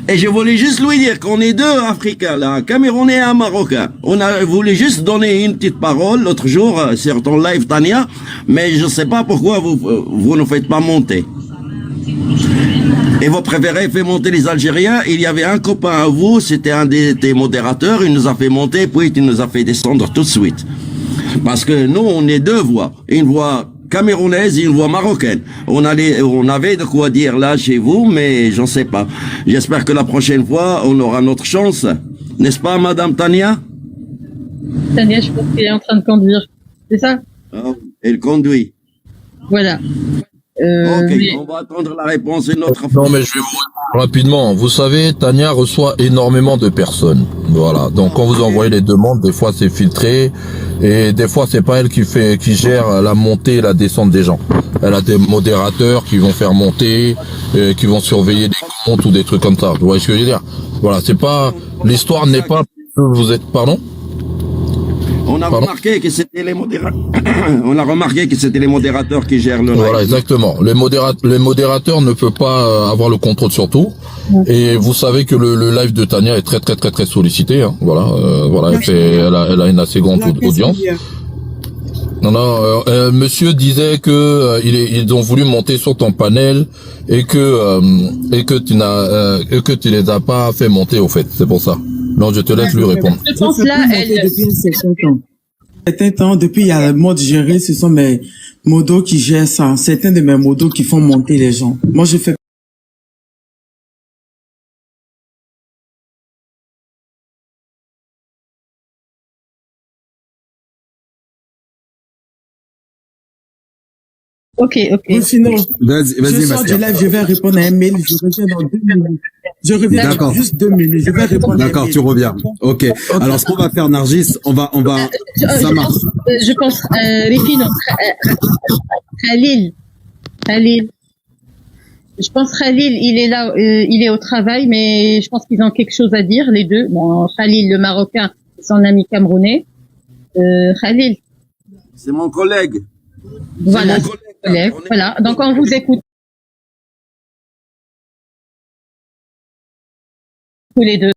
K: Et je voulais juste lui dire qu'on est deux Africains là, un Camerounais et un Marocain. On a voulu juste donner une petite parole l'autre jour sur ton live Tania, mais je sais pas pourquoi vous ne faites pas monter. Et vous préférez faire monter les Algériens. Il y avait un copain à vous, c'était un des modérateurs, il nous a fait monter, puis il nous a fait descendre tout de suite. Parce que nous, on est deux voix. Une voix camerounaise et une voix marocaine. On avait de quoi dire là chez vous, mais j'en sais pas. J'espère que la prochaine fois, on aura notre chance. N'est-ce pas, Madame Tania?
H: Tania, je pense qu'elle est en train de conduire. C'est ça?
K: Elle conduit.
H: Voilà.
K: Ok,
H: mais...
K: on va attendre la réponse une autre fois.
D: Non, mais je vais vous répondre rapidement. Vous savez, Tania reçoit énormément de personnes. Voilà. Donc, quand vous envoyez les demandes, des fois c'est filtré, et des fois c'est pas elle qui gère la montée et la descente des gens. Elle a des modérateurs qui vont faire monter, qui vont surveiller des comptes ou des trucs comme ça. Vous voyez ce que je veux dire? Voilà. C'est pas, l'histoire n'est pas que vous êtes, pardon?
K: On a remarqué que c'était les modérateurs. On a remarqué que c'était les modérateurs qui gèrent le live.
D: Voilà, exactement. Les modérateurs ne peuvent pas avoir le contrôle sur tout. Et vous savez que le live de Tania est très sollicité. Hein. Voilà, voilà. Elle a une assez grande audience. Non, monsieur disait que ils ont voulu monter sur ton panel et que tu les as pas fait monter au fait. C'est pour ça. Non, je te laisse lui répondre.
H: Je pense là,
F: Certains temps, depuis il y a le mode géré, ce sont mes modos qui gèrent ça. Certains de mes modos qui font monter les gens. Moi, je fais
H: Ok.
F: Sinon,
A: vas-y,
F: je sors du live, je vais répondre à un mail, je reviens dans 2 minutes. Je reviens dans juste 2 minutes, je vais répondre à un mail.
A: Tu reviens. Ok. Alors, ce qu'on va faire, Nargis, on va, ça marche.
H: Je pense, Rifino, Khalil. Je pense Khalil, il est là, il est au travail, mais je pense qu'ils ont quelque chose à dire, les deux. Bon, Khalil, le Marocain, son ami camerounais. Khalil.
K: C'est mon collègue.
H: Voilà. Voilà. Donc, on vous écoute. Tous les deux.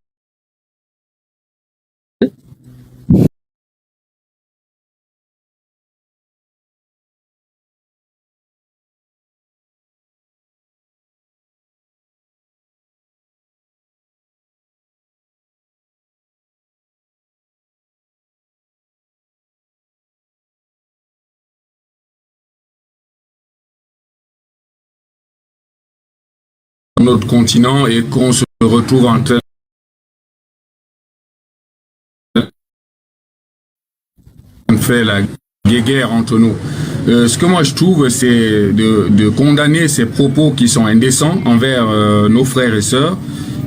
L: Notre continent et qu'on se retrouve en train de faire la guerre entre nous. Ce que moi je trouve, c'est de condamner ces propos qui sont indécents envers nos frères et sœurs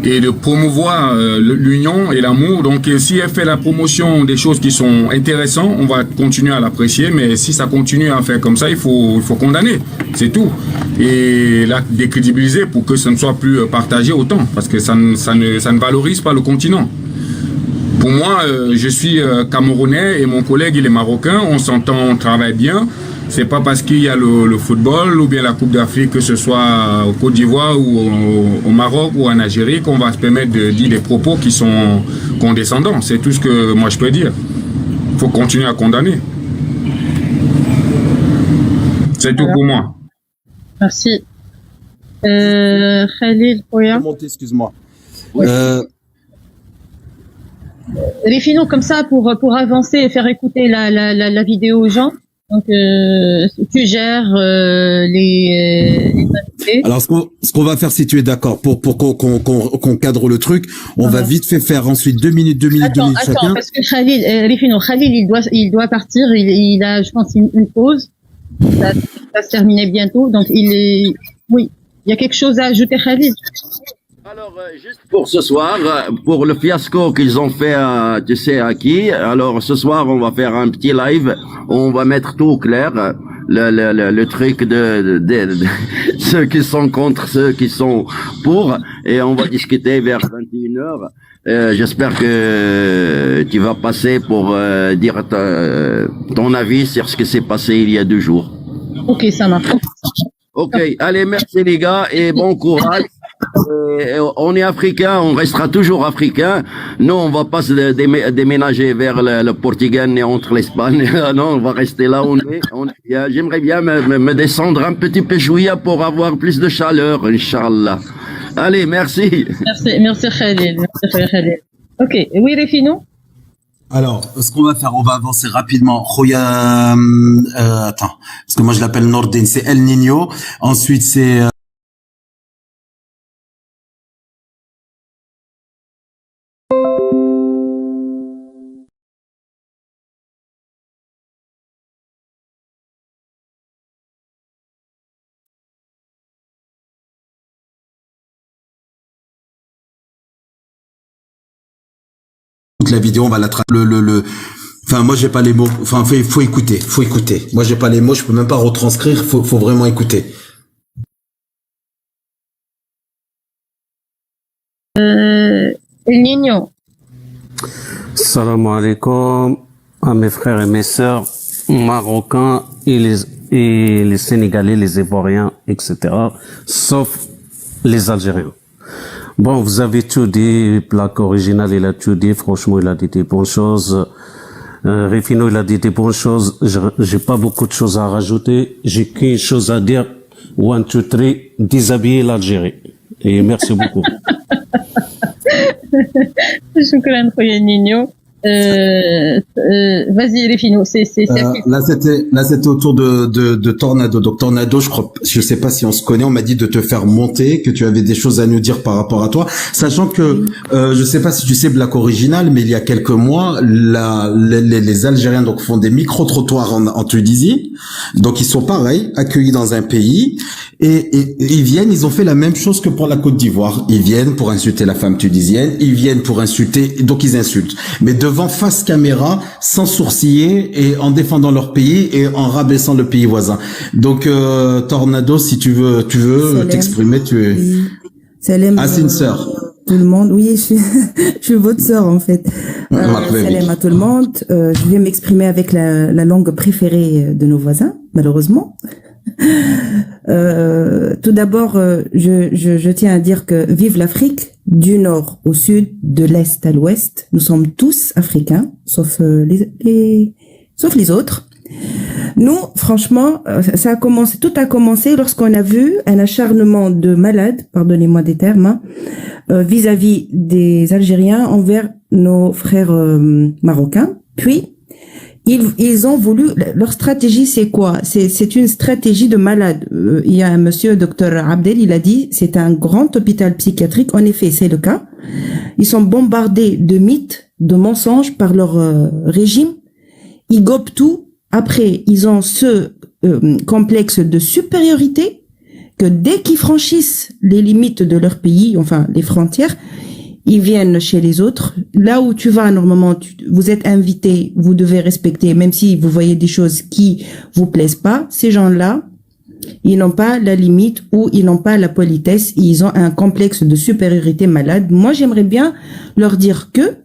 L: et de promouvoir l'union et l'amour. Donc si elle fait la promotion des choses qui sont intéressantes, on va continuer à l'apprécier, mais si ça continue à faire comme ça, il faut condamner, c'est tout. Et la décrédibiliser pour que ça ne soit plus partagé autant, parce que ça ne valorise pas le continent. Pour moi, je suis Camerounais et mon collègue il est Marocain, on s'entend, on travaille bien. C'est pas parce qu'il y a le football ou bien la Coupe d'Afrique, que ce soit au Côte d'Ivoire ou au Maroc ou en Algérie, qu'on va se permettre de dire des propos qui sont condescendants. C'est tout ce que moi je peux dire. Il faut continuer à condamner. C'est tout pour moi.
H: Merci. Khalil,
A: Excuse-moi.
H: Rifino, comme ça, pour avancer et faire écouter la vidéo aux gens, Donc, tu gères les invités.
A: Alors, ce qu'on va faire, si tu es d'accord, pour qu'on cadre le truc, on va vite fait faire ensuite 2 minutes
H: Attends,
A: chacun.
H: parce que Khalil, Khalil, il doit partir. Il a, je pense, une pause. Ça va se terminer bientôt. Donc, oui, il y a quelque chose à ajouter, Khalil.
K: Alors, juste pour ce soir, pour le fiasco qu'ils ont fait, tu sais à qui. Alors, ce soir, on va faire un petit live. On va mettre tout au clair. Le truc de ceux qui sont contre, ceux qui sont pour. Et on va discuter vers 21h. J'espère que tu vas passer pour dire ton avis sur ce qui s'est passé il y a 2 jours.
H: Ok, ça marche.
K: Ok, allez, merci les gars et bon courage. On est africain, on restera toujours africain. Nous, on va pas se déménager vers le Portugal ni entre l'Espagne. Non, on va rester là où on est. J'aimerais bien me descendre un petit peu jouia pour avoir plus de chaleur, Inch'Allah. Allez, merci.
H: Merci Khalil. Ok, oui, Refino.
A: Alors, ce qu'on va faire, on va avancer rapidement. Khoya, attends, parce que moi je l'appelle Nordin, c'est El Niño. Ensuite, c'est la vidéo, on va la enfin, moi, j'ai pas les mots. Enfin, faut écouter. Moi, j'ai pas les mots, je peux même pas retranscrire, faut vraiment écouter.
H: El Niño.
E: Salam alaikum à mes frères et mes sœurs marocains et les Sénégalais, les Ivoiriens, etc. Sauf les Algériens. Bon, vous avez tout dit, Black Original, il a tout dit, franchement, il a dit des bonnes choses. Refino, il a dit des bonnes choses. J'ai pas beaucoup de choses à rajouter. J'ai qu'une chose à dire. 1, 2, 3, déshabiller l'Algérie. Et merci beaucoup.
H: Shukran, Khoya Nino. Vas-y, Refino, c'est
A: là c'était autour de Tornado. Donc Tornado, je sais pas si on se connaît, on m'a dit de te faire monter, que tu avais des choses à nous dire par rapport à toi, sachant que je sais pas si tu sais Black Original, mais il y a quelques mois, les Algériens donc font des micro-trottoirs en Tunisie. Donc ils sont pareils, accueillis dans un pays et ils viennent, ils ont fait la même chose que pour la Côte d'Ivoire. Ils viennent pour insulter la femme tunisienne, ils viennent pour insulter, donc ils insultent. Mais devant face caméra, sans sourciller et en défendant leur pays et en rabaissant le pays voisin. Donc Tornado, si tu veux t'exprimer, tu es.
M: Salam.
A: Ah, c'est une sœur.
M: Tout le monde, oui, je suis votre sœur en fait. Salam à tout le monde. Je vais m'exprimer avec la langue préférée de nos voisins, malheureusement. Tout d'abord, je tiens à dire que vive l'Afrique, du nord au sud, de l'est à l'ouest. Nous sommes tous africains, sauf les autres. Nous, franchement, tout a commencé lorsqu'on a vu un acharnement de malades, pardonnez-moi des termes, vis-à-vis des Algériens envers nos frères marocains. Puis, ils ont voulu, leur stratégie c'est quoi? C'est une stratégie de malade. Il y a un monsieur, docteur Abdel, il a dit, c'est un grand hôpital psychiatrique. En effet, c'est le cas. Ils sont bombardés de mythes, de mensonges par leur régime. Ils gobent tout. Après, ils ont ce complexe de supériorité que dès qu'ils franchissent les limites de leur pays, enfin les frontières, ils viennent chez les autres. Là où tu vas, normalement, vous êtes invité, vous devez respecter, même si vous voyez des choses qui vous plaisent pas. Ces gens-là, ils n'ont pas la limite ou ils n'ont pas la politesse. Ils ont un complexe de supériorité malade. Moi, j'aimerais bien leur dire que,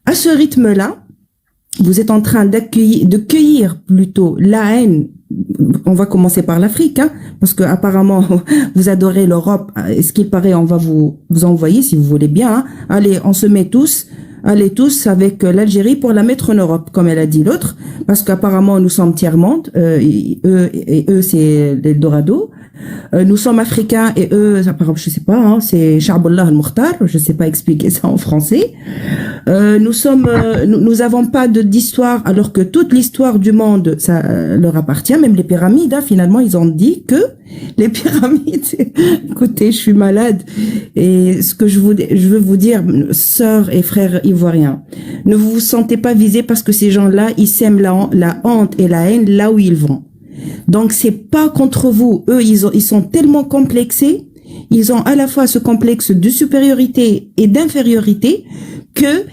M: à ce rythme-là, vous êtes en train de cueillir plutôt la haine. On va commencer par l'Afrique, hein, parce que apparemment vous adorez l'Europe. Ce qu'il paraît, on va vous envoyer si vous voulez bien. Hein. Allez, on se met tous avec l'Algérie pour la mettre en Europe, comme elle a dit l'autre, parce qu'apparemment nous sommes tiers-monde, eux c'est l'Eldorado. Nous sommes africains et eux, je sais pas, hein, c'est Sha'bollah al-Mukhtar, je sais pas expliquer ça en français. Nous avons pas d'histoire, alors que toute l'histoire du monde, ça leur appartient. Même les pyramides, hein, finalement, ils ont dit que les pyramides. Écoutez, je suis malade. Et ce que je veux vous dire, sœurs et frères ivoiriens, ne vous sentez pas visés parce que ces gens-là, ils sèment la honte et la haine là où ils vont. Donc c'est pas contre vous. Eux, ils sont tellement complexés. Ils ont à la fois ce complexe de supériorité et d'infériorité que,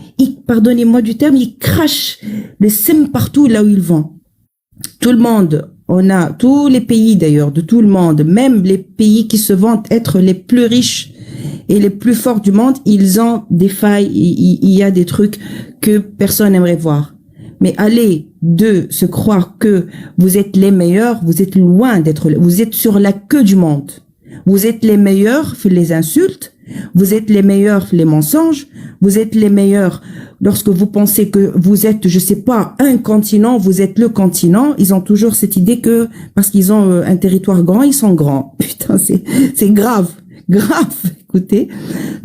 M: pardonnez-moi du terme, ils crachent le sème partout là où ils vont. Tout le monde, on a tous les pays d'ailleurs, de tout le monde, même les pays qui se vantent être les plus riches et les plus forts du monde, ils ont des failles, il y a des trucs que personne n'aimerait voir. Mais allez de se croire que vous êtes les meilleurs, vous êtes loin d'être, vous êtes sur la queue du monde. Vous êtes les meilleurs, les insultes, vous êtes les meilleurs, les mensonges, vous êtes les meilleurs lorsque vous pensez que vous êtes, je sais pas, un continent, vous êtes le continent. Ils ont toujours cette idée que parce qu'ils ont un territoire grand, ils sont grands. Putain, c'est grave. Grave, écoutez.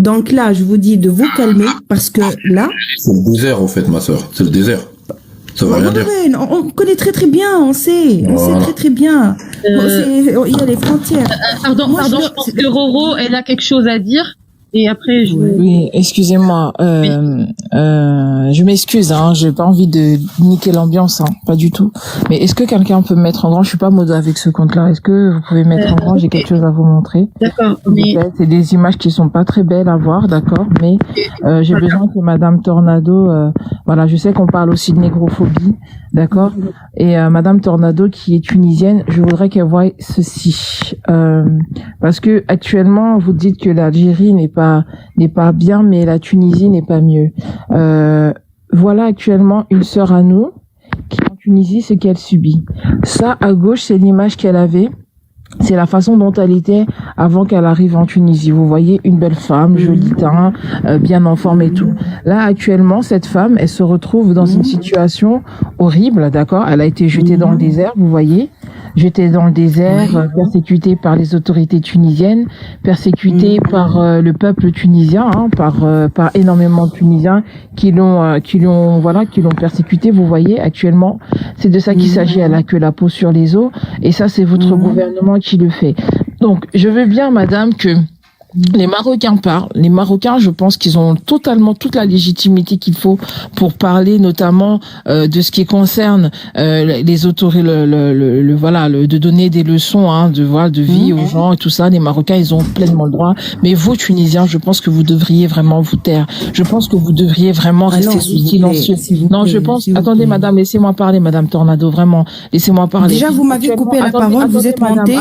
M: Donc là, je vous dis de vous calmer parce que là...
D: C'est le désert, en fait, ma sœur. C'est le désert. Ça veut rien dire.
M: Ouais, on connaît très très bien, on sait très très bien. Il y a les frontières.
H: Pardon, je pense que Roro, elle a quelque chose à dire. Et après,
B: Oui, excusez-moi. Je m'excuse, hein, j'ai pas envie de niquer l'ambiance, hein, pas du tout. Mais est-ce que quelqu'un peut me mettre en grand? Je suis pas mode avec ce compte-là. Est-ce que vous pouvez mettre en grand? J'ai quelque chose à vous montrer.
H: D'accord.
B: C'est des images qui sont pas très belles à voir, d'accord. Mais j'ai besoin que Madame Tornado, voilà, je sais qu'on parle aussi de négrophobie, d'accord. Et Madame Tornado, qui est tunisienne, je voudrais qu'elle voie ceci, parce que actuellement vous dites que l'Algérie n'est pas bien, mais la Tunisie n'est pas mieux. Voilà actuellement une sœur à nous qui en Tunisie ce qu'elle subit. Ça à gauche, c'est l'image qu'elle avait. C'est la façon dont elle était avant qu'elle arrive en Tunisie. Vous voyez, une belle femme, jolie teint, bien en forme et tout. Là, actuellement, cette femme, elle se retrouve dans une situation horrible, d'accord? Elle a été jetée dans le désert, vous voyez, jetée dans le désert, persécutée par les autorités tunisiennes, persécutée par le peuple tunisien, hein, par énormément de Tunisiens qui l'ont persécutée. Vous voyez, actuellement, c'est de ça qu'il s'agit. Elle a que la peau sur les os, et ça, c'est votre gouvernement qui le fait. Donc, je veux bien, madame, que les Marocains parlent. Les Marocains, je pense qu'ils ont totalement toute la légitimité qu'il faut pour parler, notamment de ce qui concerne les autorités, de donner des leçons, hein, de vie aux gens et tout ça. Les Marocains, ils ont pleinement le droit. Mais vous, Tunisiens, je pense que vous devriez vraiment vous taire. Je pense que vous devriez vraiment rester silencieux. Non, je pense. Attendez, madame, laissez-moi parler, Madame Tornado, vraiment, laissez-moi parler.
M: Déjà, vous m'avez coupé la parole, vous êtes montée.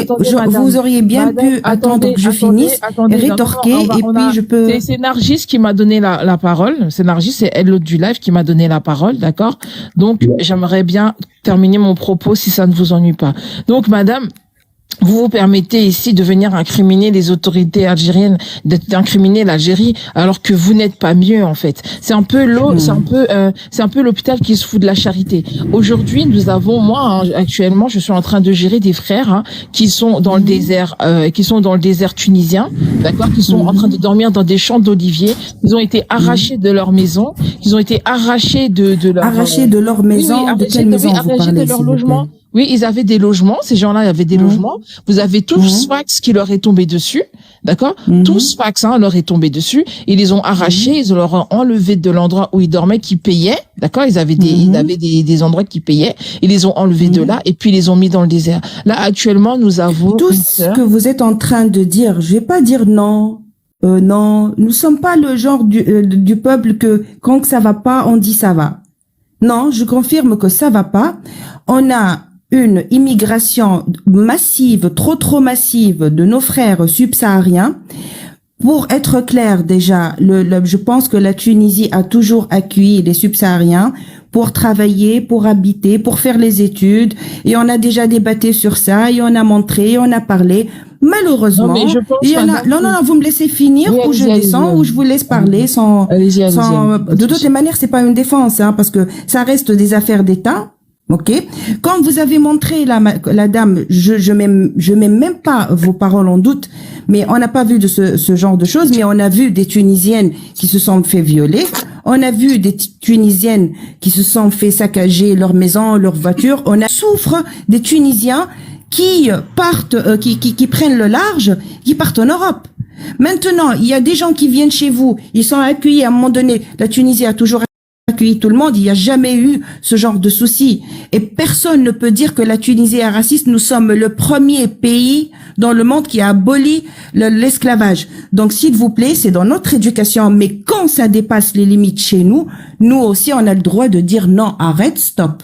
M: Vous auriez bien pu attendre que je finisse. Rétorquer et puis je peux...
B: C'est Nargis qui m'a donné la parole. C'est Nargis, c'est elle l'autre du live qui m'a donné la parole, d'accord? Donc, j'aimerais bien terminer mon propos si ça ne vous ennuie pas. Donc, madame, vous vous permettez ici de venir incriminer les autorités algériennes, d'incriminer l'Algérie, alors que vous n'êtes pas mieux, en fait. C'est un peu c'est un peu l'hôpital qui se fout de la charité. Aujourd'hui, nous avons, moi, hein, actuellement, je suis en train de gérer des frères, hein, qui sont dans le désert, tunisien, d'accord, qui sont en train de dormir dans des champs d'oliviers. Ils ont été arrachés de leur maison, ils ont été arrachés de leur
M: maison, de quelle maison vous parlez,
B: de leur logement. Oui, ils avaient des logements, ces gens-là avaient des logements. Vous avez tout Sfax qui leur est tombé dessus, d'accord? Tout Sfax, hein, leur est tombé dessus. Ils les ont arrachés, ils leur ont enlevé de l'endroit où ils dormaient, qui payaient, d'accord? Ils avaient des endroits qui payaient. Ils les ont enlevés de là et puis ils les ont mis dans le désert. Là, actuellement, nous avons...
M: Tout ce que vous êtes en train de dire, je vais pas dire non. Non, nous sommes pas le genre du peuple que quand ça va pas, on dit ça va. Non, je confirme que ça va pas. On a une immigration massive, trop massive de nos frères subsahariens. Pour être clair, déjà, je pense que la Tunisie a toujours accueilli les subsahariens pour travailler, pour habiter, pour faire les études. Et on a déjà débattu sur ça, et on a montré, on a parlé. Malheureusement, il y en a... Non, vous me laissez finir, ou je descends, ou je vous laisse parler sans... De toutes les manières, c'est pas une défense, hein, parce que ça reste des affaires d'État. Ok. Quand vous avez montré la dame, je mets même pas vos paroles en doute, mais on n'a pas vu de ce genre de choses, mais on a vu des Tunisiennes qui se sont fait violer, on a vu des Tunisiennes qui se sont fait saccager leur maison, leur voiture, on a souffre des Tunisiens qui partent, qui prennent le large, qui partent en Europe. Maintenant, il y a des gens qui viennent chez vous, ils sont accueillis à un moment donné. La Tunisie a toujours accueilli tout le monde, il n'y a jamais eu ce genre de souci. Et personne ne peut dire que la Tunisie est raciste. Nous sommes le premier pays dans le monde qui a aboli l'esclavage. Donc, s'il vous plaît, c'est dans notre éducation. Mais quand ça dépasse les limites chez nous, nous aussi, on a le droit de dire non, arrête, stop.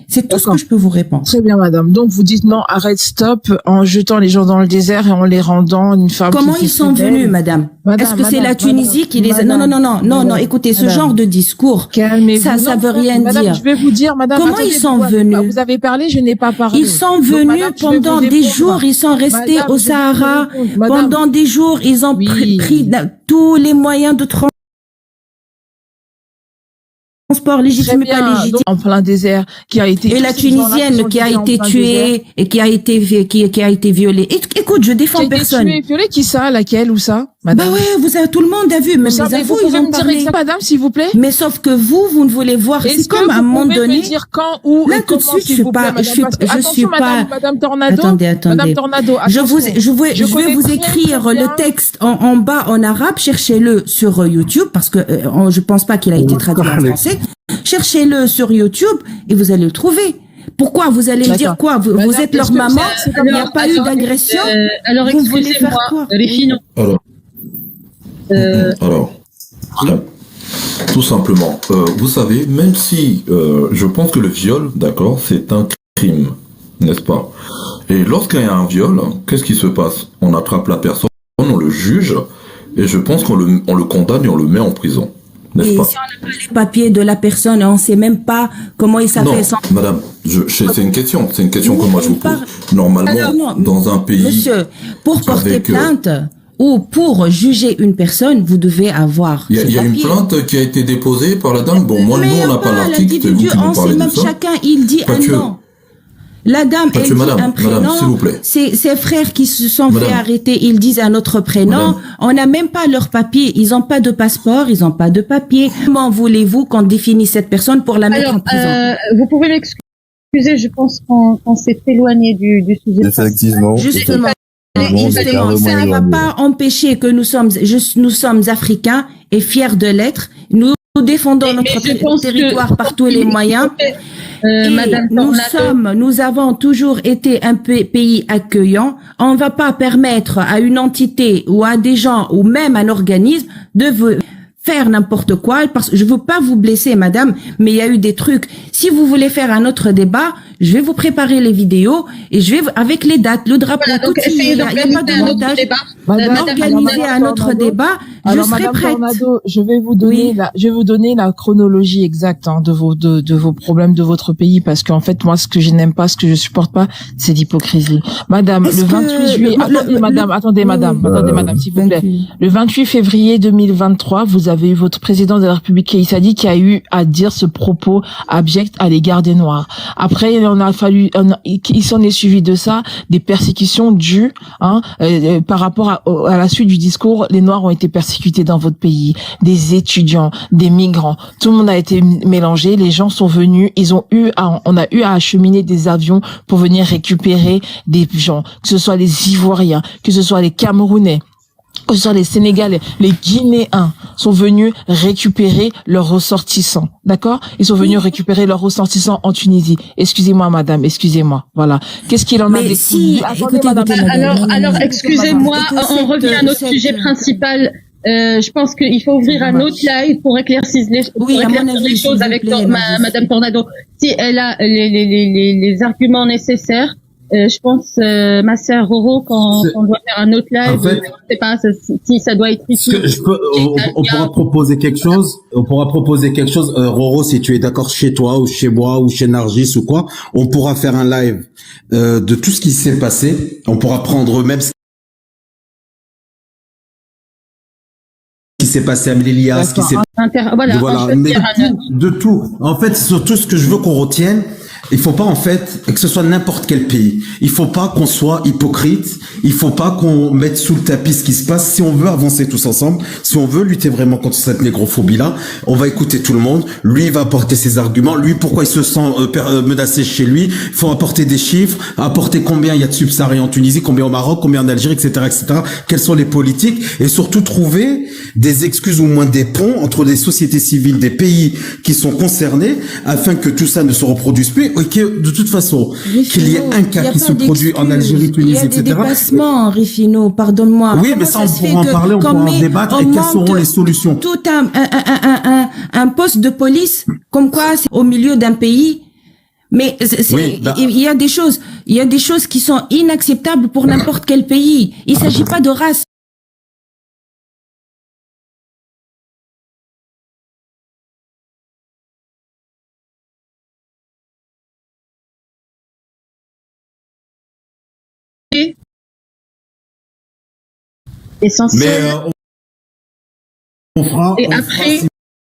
M: C'est tout ce que je peux vous répondre.
B: Très bien, madame. Donc, vous dites non, arrête, stop, en jetant les gens dans le désert et en les rendant une femme.
M: Comment ils sont venus, madame? Est-ce que c'est la Tunisie qui les a... Non, écoutez, ce genre de discours, ça veut rien dire.
B: Je vais vous dire, madame.
M: Comment ils sont venus?
B: Vous avez parlé, je n'ai pas parlé.
M: Ils sont venus pendant des jours, ils sont restés au Sahara. Pendant des jours, ils ont pris tous les moyens de transport légitime et pas légitime.
B: En plein désert, qui a été...
M: Et la Tunisienne qui a été tuée et qui a été violée. Écoute, je défends personne.
B: Qui a été tuée et violée, qui ça? Laquelle ou ça? Madame.
M: Bah ouais, vous avez, tout le monde a vu, même les infos, ils ont parlé.
B: Madame, s'il vous plaît.
M: Mais sauf que vous ne voulez voir. C'est comme à un moment donné.
B: Me dire quand, où,
M: là, tout de suite, je suis pas,
B: Madame Tornado.
M: Attendez.
B: Madame Tornado.
M: Je vais vous écrire le texte en bas en arabe. Cherchez-le sur YouTube parce que je pense pas qu'il a été traduit en français. Cherchez-le sur YouTube et vous allez le trouver. Pourquoi vous allez me dire quoi? Vous êtes leur maman? Il n'y a pas eu d'agression?
H: Alors, excusez-moi, Rifino.
D: Alors, tout simplement, vous savez, même si je pense que le viol, d'accord, c'est un crime, n'est-ce pas? Et lorsqu'il y a un viol, qu'est-ce qui se passe? On attrape la personne, on le juge, et je pense qu'on le condamne et on le met en prison.
M: Et pas? Si on n'a pas les papiers de la personne, on ne sait même pas comment il s'appelle.
D: Non, madame, c'est une question que moi je vous pose. Normalement, dans un pays...
M: Monsieur, pour porter plainte ou pour juger une personne, vous devez avoir
D: Il y a une plainte qui a été déposée par la dame. Bon, moi, nous, on n'a pas l'article, c'est vous qui nous parlez de ça.
M: Chacun, il dit un nom. La dame, elle dit un prénom. Ses frères qui se sont fait arrêter, ils disent un autre prénom. On n'a même pas leur papier. Ils n'ont pas de passeport, ils n'ont pas de papier. Comment voulez-vous qu'on définisse cette personne pour la mettre en prison?
H: Vous pouvez m'excuser, je pense qu'on s'est éloigné du sujet.
N: Effectivement.
M: Justement, ça ne va pas empêcher que nous sommes africains et fiers de l'être. Nous défendons notre territoire par tous les moyens. Nous avons toujours été un pays accueillant. On ne va pas permettre à une entité ou à des gens ou même à un organisme de faire n'importe quoi, parce que je veux pas vous blesser, madame, mais il y a eu des trucs. Si vous voulez faire un autre débat, je vais vous préparer les vidéos et je vais, avec les dates, le drapeau, tout, il n'y a pas de montage. Organiser un autre débat, je serai prête.
B: Tornado, je vais vous donner la chronologie exacte, de vos problèmes de votre pays, parce qu'en fait, moi, ce que je n'aime pas, ce que je supporte pas, c'est l'hypocrisie. Madame, le 28 juillet, attendez, madame, s'il vous plaît. Le 28 février 2023, vous avez eu votre président de la République, Kais Saied, qui a eu à dire ce propos abject à l'égard des Noirs. Après, il s'en est suivi de ça des persécutions dues, par rapport à la suite du discours. Les Noirs ont été persécutés dans votre pays, des étudiants, des migrants, tout le monde a été mélangé. Les gens sont venus, on a eu à acheminer des avions pour venir récupérer des gens, que ce soit les Ivoiriens, que ce soit les Camerounais, que ce soit les Sénégalais, les Guinéens sont venus récupérer leurs ressortissants, d'accord? Ils sont venus récupérer leurs ressortissants en Tunisie. Excusez-moi, madame, excusez-moi. Voilà. Qu'est-ce qu'il en a décidé?
H: Alors, excusez-moi, on revient à notre sujet principal. Je pense qu'il faut ouvrir un autre live pour éclaircir les choses avec madame Tornado. Si elle a les arguments nécessaires, je pense, ma sœur Roro, quand on doit faire un autre live, je sais pas si ça doit être ici.
A: On pourra proposer quelque chose. Roro, si tu es d'accord chez toi ou chez moi ou chez Nargis ou quoi, on pourra faire un live de tout ce qui s'est passé. On pourra prendre même ce qui s'est passé à Mélilia, ce qui s'est
H: voilà,
A: mais de tout. En fait, surtout ce que je veux qu'on retienne. Il faut pas en fait que ce soit n'importe quel pays. Il faut pas qu'on soit hypocrite. Il faut pas qu'on mette sous le tapis ce qui se passe. Si on veut avancer tous ensemble, si on veut lutter vraiment contre cette négrophobie-là, on va écouter tout le monde. Lui, il va apporter ses arguments. Lui, pourquoi il se sent menacé chez lui. Il faut apporter des chiffres, apporter combien il y a de subsahariens en Tunisie, combien au Maroc, combien en Algérie, etc., etc. Quelles sont les politiques et surtout trouver des excuses ou moins des ponts entre les sociétés civiles des pays qui sont concernés afin que tout ça ne se reproduise plus et que de toute façon qu'il y ait un cas qui se produit en Algérie, Tunisie, etc.
M: Il y a des dépassements, Rifino, pardonne-moi.
A: Oui, mais ça on pourra en parler, on pourra en débattre et quelles seront les solutions.
M: Tout un poste de police comme quoi c'est au milieu d'un pays. Mais il y a des choses qui sont inacceptables pour n'importe quel pays. Il s'agit pas de race.
C: Essentiel. Et après,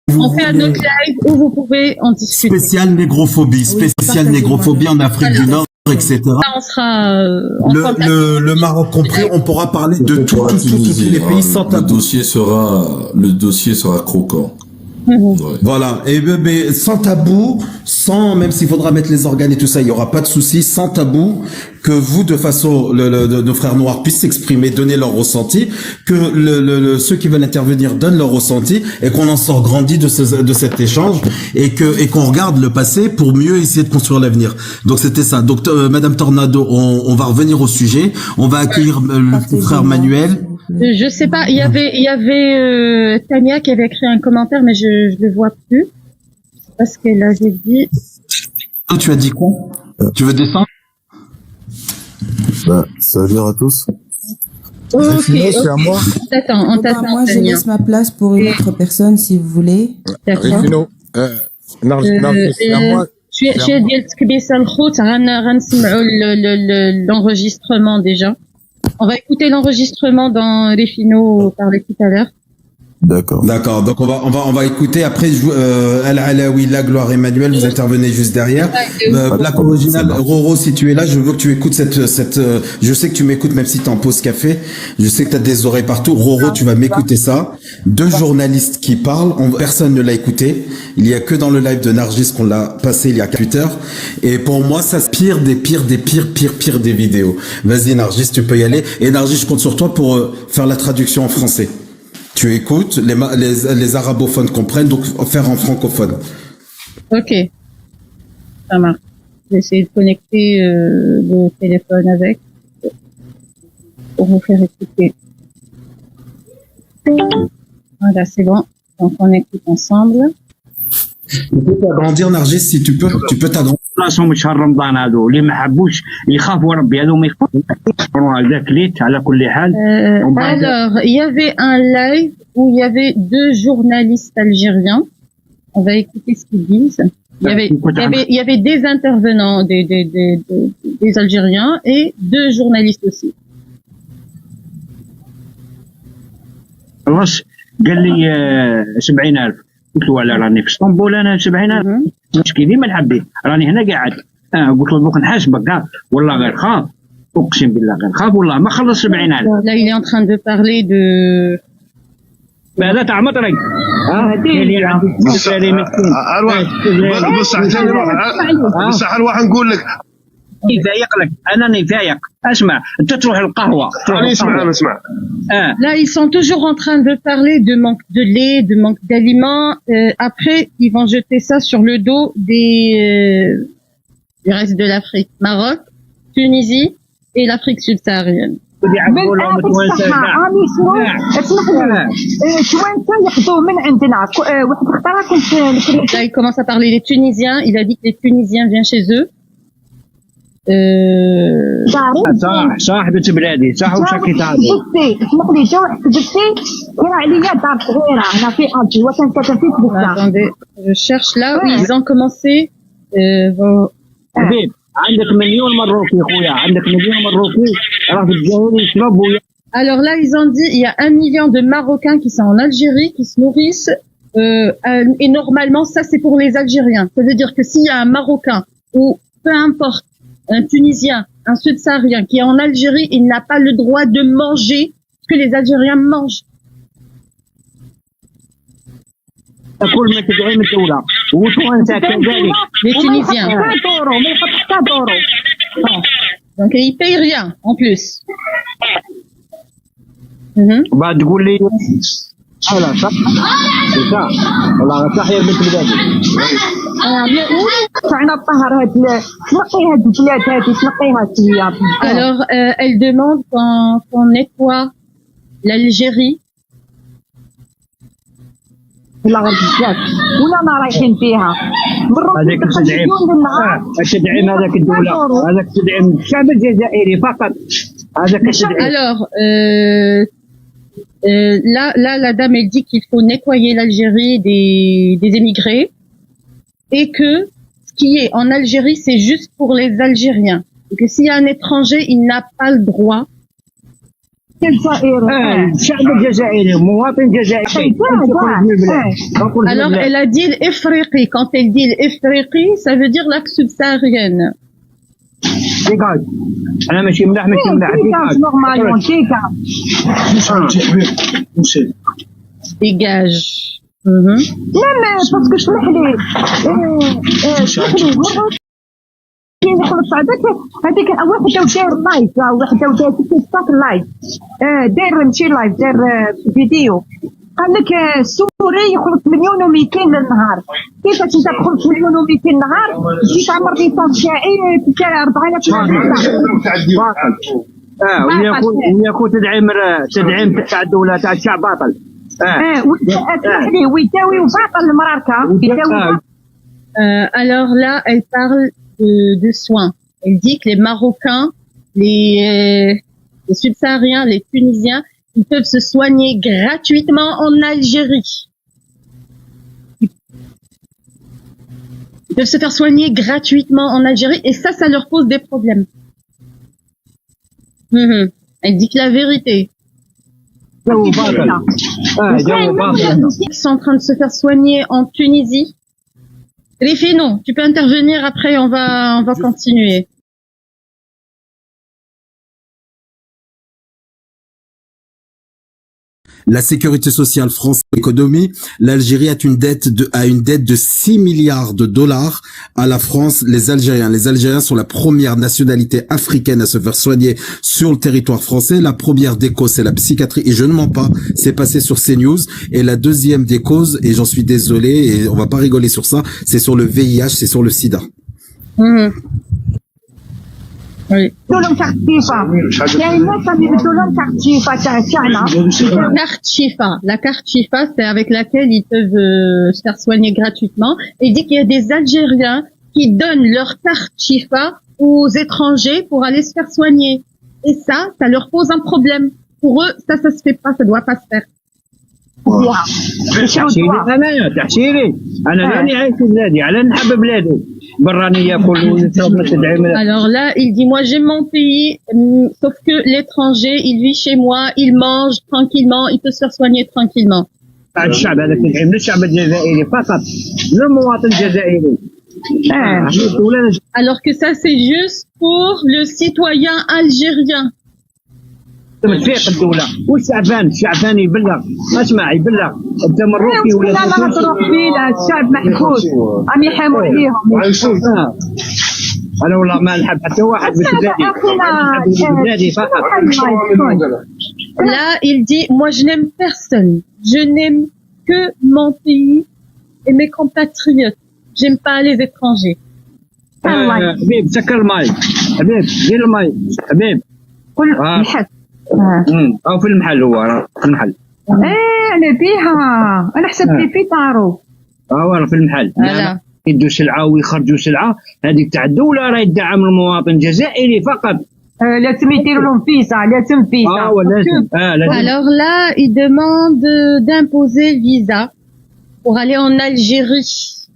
C: on fait un autre live où vous pouvez en discuter.
A: Spécial négrophobie, en Afrique du Nord, etc.
C: Là, on sera
A: le Maroc compris, on pourra parler de tous les pays sans tabou.
D: Le dossier sera croquant.
A: Voilà, et mais sans tabou, sans, même s'il faudra mettre les organes et tout ça, il y aura pas de souci, sans tabou, que vous, de façon, nos frères noirs puissent s'exprimer, donner leur ressenti, que ceux qui veulent intervenir donnent leur ressenti, et qu'on en sort grandi de cet échange, et qu'on regarde le passé pour mieux essayer de construire l'avenir. Donc c'était ça. Donc Madame Tornado, on va revenir au sujet, on va accueillir le frère Manuel.
H: Je sais pas, il y avait Tania qui avait écrit un commentaire, mais je le vois plus. Parce qu'elle avait dit...
A: Tu as dit quoi? Tu veux descendre?
N: Salut à tous.
H: Ok, on t'attend.
M: Moi, je laisse ma place pour une autre personne, si vous voulez.
H: D'accord. L'enregistrement déjà. On va écouter l'enregistrement dans les finaux parlé tout à l'heure.
N: D'accord.
A: Donc on va écouter après Al-Alaoui, la Gloire Emmanuel, vous intervenez juste derrière. Black Original, Roro, si tu es là, je veux que tu écoutes cette je sais que tu m'écoutes même si t'es en pause café. Je sais que t'as des oreilles partout. Roro, tu vas m'écouter ça. Deux journalistes qui parlent, personne ne l'a écouté. Il y a que dans le live de Nargis qu'on l'a passé il y a 48 heures. Et pour moi, ça c'est pire des vidéos. Vas-y Nargis, tu peux y aller. Et Nargis, je compte sur toi pour faire la traduction en français. Tu écoutes, les arabophones comprennent, donc faire en francophone.
H: Ok, ça marche. Je vais essayer de connecter le téléphone avec pour vous faire écouter. Voilà, c'est bon. Donc on écoute ensemble.
A: Tu peux t'agrandir, Nargis, si tu peux t'agrandir.
O: راسهم شهر رمضان هذو اللي ما حبوش يخافوا ربي هذو ما يخافوا هذاك ليت على كل حال.
H: Alors, il y avait un live où il y avait deux journalistes algériens. On va écouter ce qu'ils disent. Il y avait des intervenants, des Algériens et deux journalistes aussi.
O: خلاص قال لي 70,000 قلت له على راني في اسطنبول انا 70,000 مشكل ديما نحبي راني هنا قاعد قلت له دوك نحاسبك كاع والله غير خاف اقسم بالله غير خاف والله ما خلص 70,000.
H: Là il est en train de parler de
O: هذا تاع مطرق
P: بصح الواحد نقول لك
O: يفايق لك انا نفايق اسمع انت تروح القهوه
P: اسمع
H: Là ils sont toujours en train de parler de manque de lait, de manque d'aliments. Après ils vont jeter ça sur le dos du reste de l'Afrique, Maroc, Tunisie et l'Afrique subsaharienne. Là il commence à parler des Tunisiens, il a dit que les Tunisiens viennent chez eux.
O: صاحبة بلادي صح وشكيت هذا
Q: اسمح لي جا واحد جبتي كرا عليا دار صغيرة هنا في ألجي وكنكتب في تبدا.
H: Attendez, je cherche là où ils ont commencé.
O: حبيب عندك مليون مروكي خويا عندك مليون مروكي راه في الجزائر يشربوا.
H: Alors là ils ont dit il y a 1 million de Marocains qui sont en Algérie qui se nourrissent et normalement ça c'est pour les Algériens. Ça veut dire que s'il y a un Marocain ou peu importe, un Tunisien, un Sud-Saharien qui est en Algérie, il n'a pas le droit de manger ce que les Algériens mangent.
O: كل ما تدعم الدولة وتوانسة كذلك.
H: Les Tunisiens. Donc ils payent rien en plus.
O: بعد تقول لي لا صح صح والله صح يا بنت بلادي.
Q: تاعنا الطهر هاد تنقي هاد البلاد هادي تنقيها شويه.
H: Alors elle demande qu'on nettoie l'Algérie.
Q: ولا غير بزاف ولا ما رايحين فيها.
O: هذاك التدعيم التدعيم هذاك الدولة هذاك التدعيم الشعب الجزائري فقط. هذاك التدعيم.
H: Alors là la dame elle dit qu'il faut nettoyer l'Algérie des émigrés et que ce qui est en Algérie c'est juste pour les Algériens et que s'il y a un étranger il n'a pas le droit.
O: الشعب الجزائري مواطن جزائري.
H: Alors elle a dit l'Ifriqi. Quand elle dit l'Ifriqi, ça veut dire l'Afrique subsaharienne.
O: ديكاج انا ماشي ملاح ماشي ملاح
H: dégage.
Q: لا باسكو اسمح لي كاين يخلص هذيك وحده وداير لايف وحده وداير تيك توك لايف داير ماشي لايف داير فيديو قال لك السوري يخلص 1,200,000 للنهار. كيفاش انت تخلص 1,200,000 للنهار تجي تعمر ليسانس تاعي تاع
O: 4000 وياكو تدعيم تاع الدولة تاع الشعب باطل.
Q: ويداوي وباطل المراركة يداوي.
H: Alors là elle parle de soins. Elle dit que les Marocains, les Sud-Sahariens, les Tunisiens, ils peuvent se soigner gratuitement en Algérie. Ils peuvent se faire soigner gratuitement en Algérie et ça leur pose des problèmes. Elle dit que la vérité. Ils sont en train de se faire soigner en Tunisie. Rifino, tu peux intervenir après, on va continuer.
A: La sécurité sociale française, l'économie, l'Algérie a une dette de 6 milliards de dollars à la France. Les Algériens sont la première nationalité africaine à se faire soigner sur le territoire français. La première des causes, c'est la psychiatrie, et je ne mens pas, c'est passé sur CNews. Et la deuxième des causes, et j'en suis désolé, et on va pas rigoler sur ça, c'est sur le VIH, c'est sur le sida.
H: Oui. La carte Chifa, c'est avec laquelle ils peuvent se faire soigner gratuitement. Et il dit qu'il y a des Algériens qui donnent leur carte Chifa aux étrangers pour aller se faire soigner. Et ça leur pose un problème. Pour eux, ça se fait pas, ça doit pas se faire. Alors là, il dit, moi j'aime mon pays, sauf que l'étranger, il vit chez moi, il mange tranquillement, il peut se faire soigner tranquillement. Alors que ça, c'est juste pour le citoyen algérien.
O: تفيق الدولة والشعبان يبلغ اسمع يبلغ التمرقي ولا
Q: ما تروح فيه الشعب محبوس عم يحاموا عليهم.
O: انا والله ما نحب حتى واحد بلادي فقط.
H: Là, il dit, moi je n'aime personne, je n'aime que mon pays et mes compatriotes, j'aime pas les étrangers.
O: حبيب سكر الماي حبيب دير الماي حبيب او في المحل هو في المحل.
Q: انا بيها انا حسبت في طارو.
O: والله في المحل يدوا سلعه ويخرجوا سلعه هذيك تاع الدوله راه يدعم المواطن الجزائري فقط.
Q: لازم يديروا لهم فيزا لازم فيزا.
H: Alors là il demande d'imposer le visa pour aller en Algérie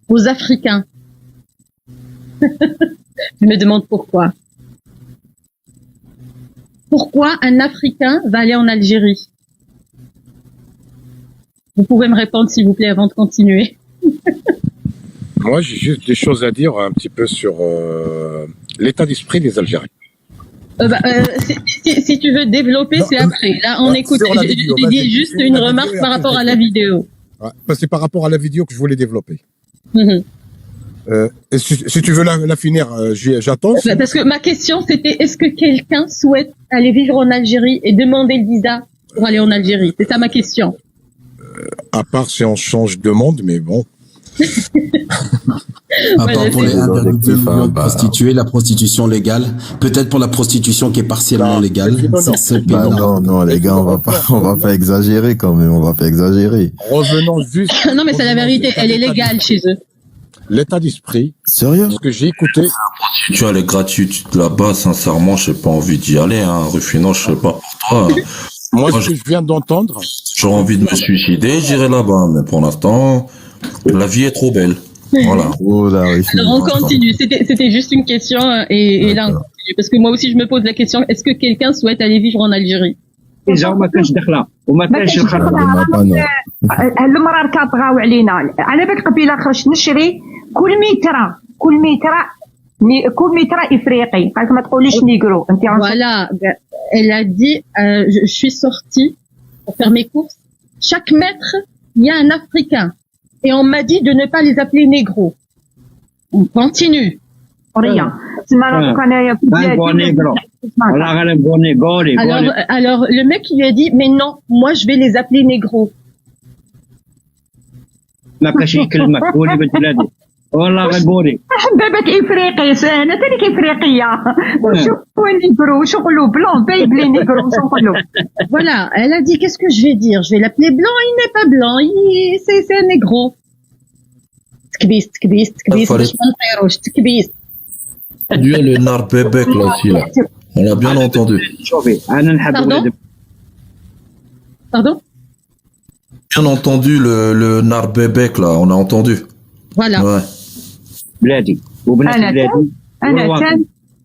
H: aux Africains. Je me demande pourquoi. Pourquoi un Africain va aller en Algérie? Vous pouvez me répondre s'il vous plaît avant de continuer.
R: Moi, j'ai juste des choses à dire un petit peu sur l'état d'esprit des Algériens.
H: Si tu veux développer, c'est après. Là, on écoute. Je dis juste une remarque par rapport à la vidéo.
R: Ouais, c'est par rapport à la vidéo que je voulais développer.
H: Mhm.
R: Si tu veux la finir, j'attends.
H: Parce que ma question, c'était est-ce que quelqu'un souhaite aller vivre en Algérie et demander le visa pour aller en Algérie? C'est ça ma question.
R: À part si on change de monde, mais bon.
A: À part pour les 1,2 million de prostituées, la prostitution légale, peut-être pour la prostitution qui est partiellement légale.
N: Non, les gars, on va pas exagérer quand même, on va pas exagérer.
R: Revenons juste.
H: Non, mais c'est la vérité, elle est légale chez eux.
R: L'état d'esprit.
N: Sérieux?
R: Parce que j'ai écouté.
D: Tu as les gratuites là-bas, sincèrement, j'ai pas envie d'y aller, hein. Rufinot, je sais pas pour toi.
R: Moi, ce que je viens d'entendre.
D: J'aurais envie de me suicider, j'irai là-bas, mais pour l'instant, la vie est trop belle. Voilà.
H: Alors on continue, c'était juste une question et là on continue. Parce que moi aussi je me pose la question, est-ce que quelqu'un souhaite aller vivre en Algérie?
O: وما كانش دخله وما كانش الخطر.
Q: المرار كطغاو علينا على بالك قبيله خرجت نشري كل متر افريقي قالك ما تقوليش نيغرو انت.
H: Voilà, elle a dit je suis sortie pour faire mes courses, chaque mètre il y a un Africain et on m'a dit de ne pas les appeler négros. On continue.
Q: Rien.
H: Alors le mec il lui a dit mais non, moi je vais les appeler négros.
O: ما كاش يكلمك قولي بنت بلادي والله غنقولي
Q: حبابك افريقي انا تانيك افريقيه شوفوا نيغرو شغلو بلون بايب لي نيغرو شغلو.
H: Voilà, elle a dit qu'est-ce que je vais dire, je vais l'appeler blanc, il n'est pas blanc, c'est un négro. تكبيس باش ما نطيروش تكبيس.
D: Dieu le nar bébé là aussi là. On l'a bien entendu.
H: Pardon?
D: Bien entendu le nar bébé là, on a entendu.
H: Voilà.
D: Ouais.
O: بلادي وبنات بلادي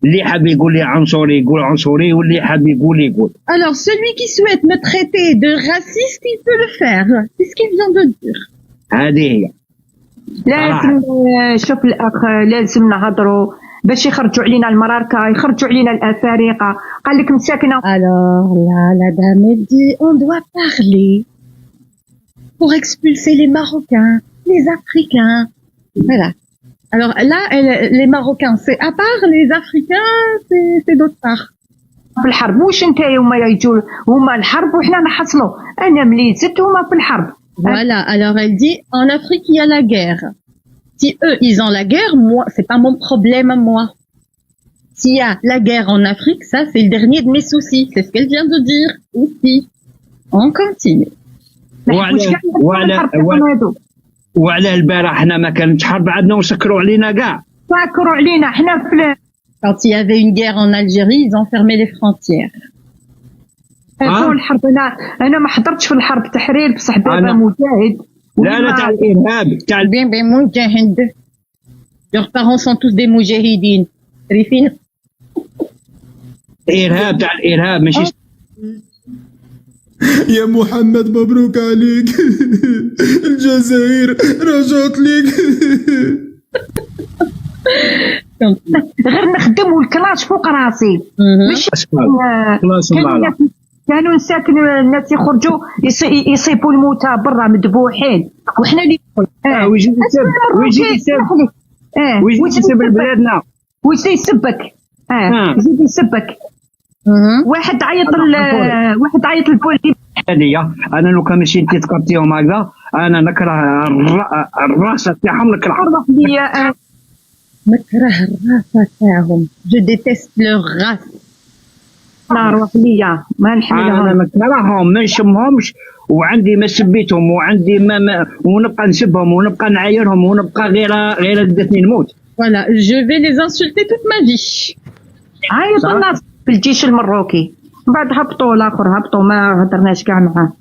O: اللي حاب يقول لي عنصري يقول عنصري واللي حاب يقول.
H: Alors celui qui souhaite me traiter de raciste, il peut le faire. C'est ce qu'il vient de dire.
O: هذه هي.
Q: لازم شوف الاخ لازم نهضروا باش يخرجوا علينا المراركه يخرجوا علينا الافارقه قال لك مساكنه.
H: Alors là la dame elle dit on doit parler pour expulser les Marocains, les Africains. Voilà. Alors là les Marocains c'est à part, les Africains c'est d'autre part.
Q: في الحرب واش نتايا هما يجوا هما الحرب وحنا نحصلوا انا ملي زدت هما في الحرب.
H: Voilà, alors elle dit, en Afrique, il y a la guerre. Si eux, ils ont la guerre, moi, c'est pas mon problème à moi. S'il y a la guerre en Afrique, ça, c'est le dernier de mes soucis. C'est ce qu'elle vient de dire aussi. On continue.
O: وعلى البارح حنا ما كانتش حرب عندنا وسكروا علينا كاع.
Q: سكروا علينا حنا في.
H: Quand il y avait une guerre en Algérie, ils ont fermé les frontières.
Q: الحرب انا ما حضرتش في الحرب تحرير بصح بابا مجاهد.
O: لا تاع الارهاب تاع
H: bien مجاهد. Leurs parents sont tous des moujahidines. ريفين.
O: الارهاب تاع الارهاب ماشي.
A: يا محمد مبروك عليك. الجزائر رجعت لك.
Q: غير نخدم والكلاش فوق راسي. ماشي كانوا ساكن الناس يخرجوا يصيبوا الموتى برا مذبوحين وحنا اللي
O: ويجي يسب بلادنا
Q: ويجي يسبك يجي يسبك واحد عيط البوليس.
O: هذه انا لو كان ماشي انت تقطيهم هكذا انا نكره الراس تاعهم نكره
H: الراس تاعهم. Je déteste leur race.
Q: نروح ليا ما نحملهم.
O: انا ما نكرههم ما نشمهمش وعندي ما سبيتهم وعندي ما ونبقى نسبهم ونبقى نعايرهم ونبقى غير دتني نموت.
H: Voilà, je vais les insulter toute ma vie.
Q: عيط الناس في الجيش المروكي من بعد هبطوا الاخر هبطوا ما هضرناش كاع معاه.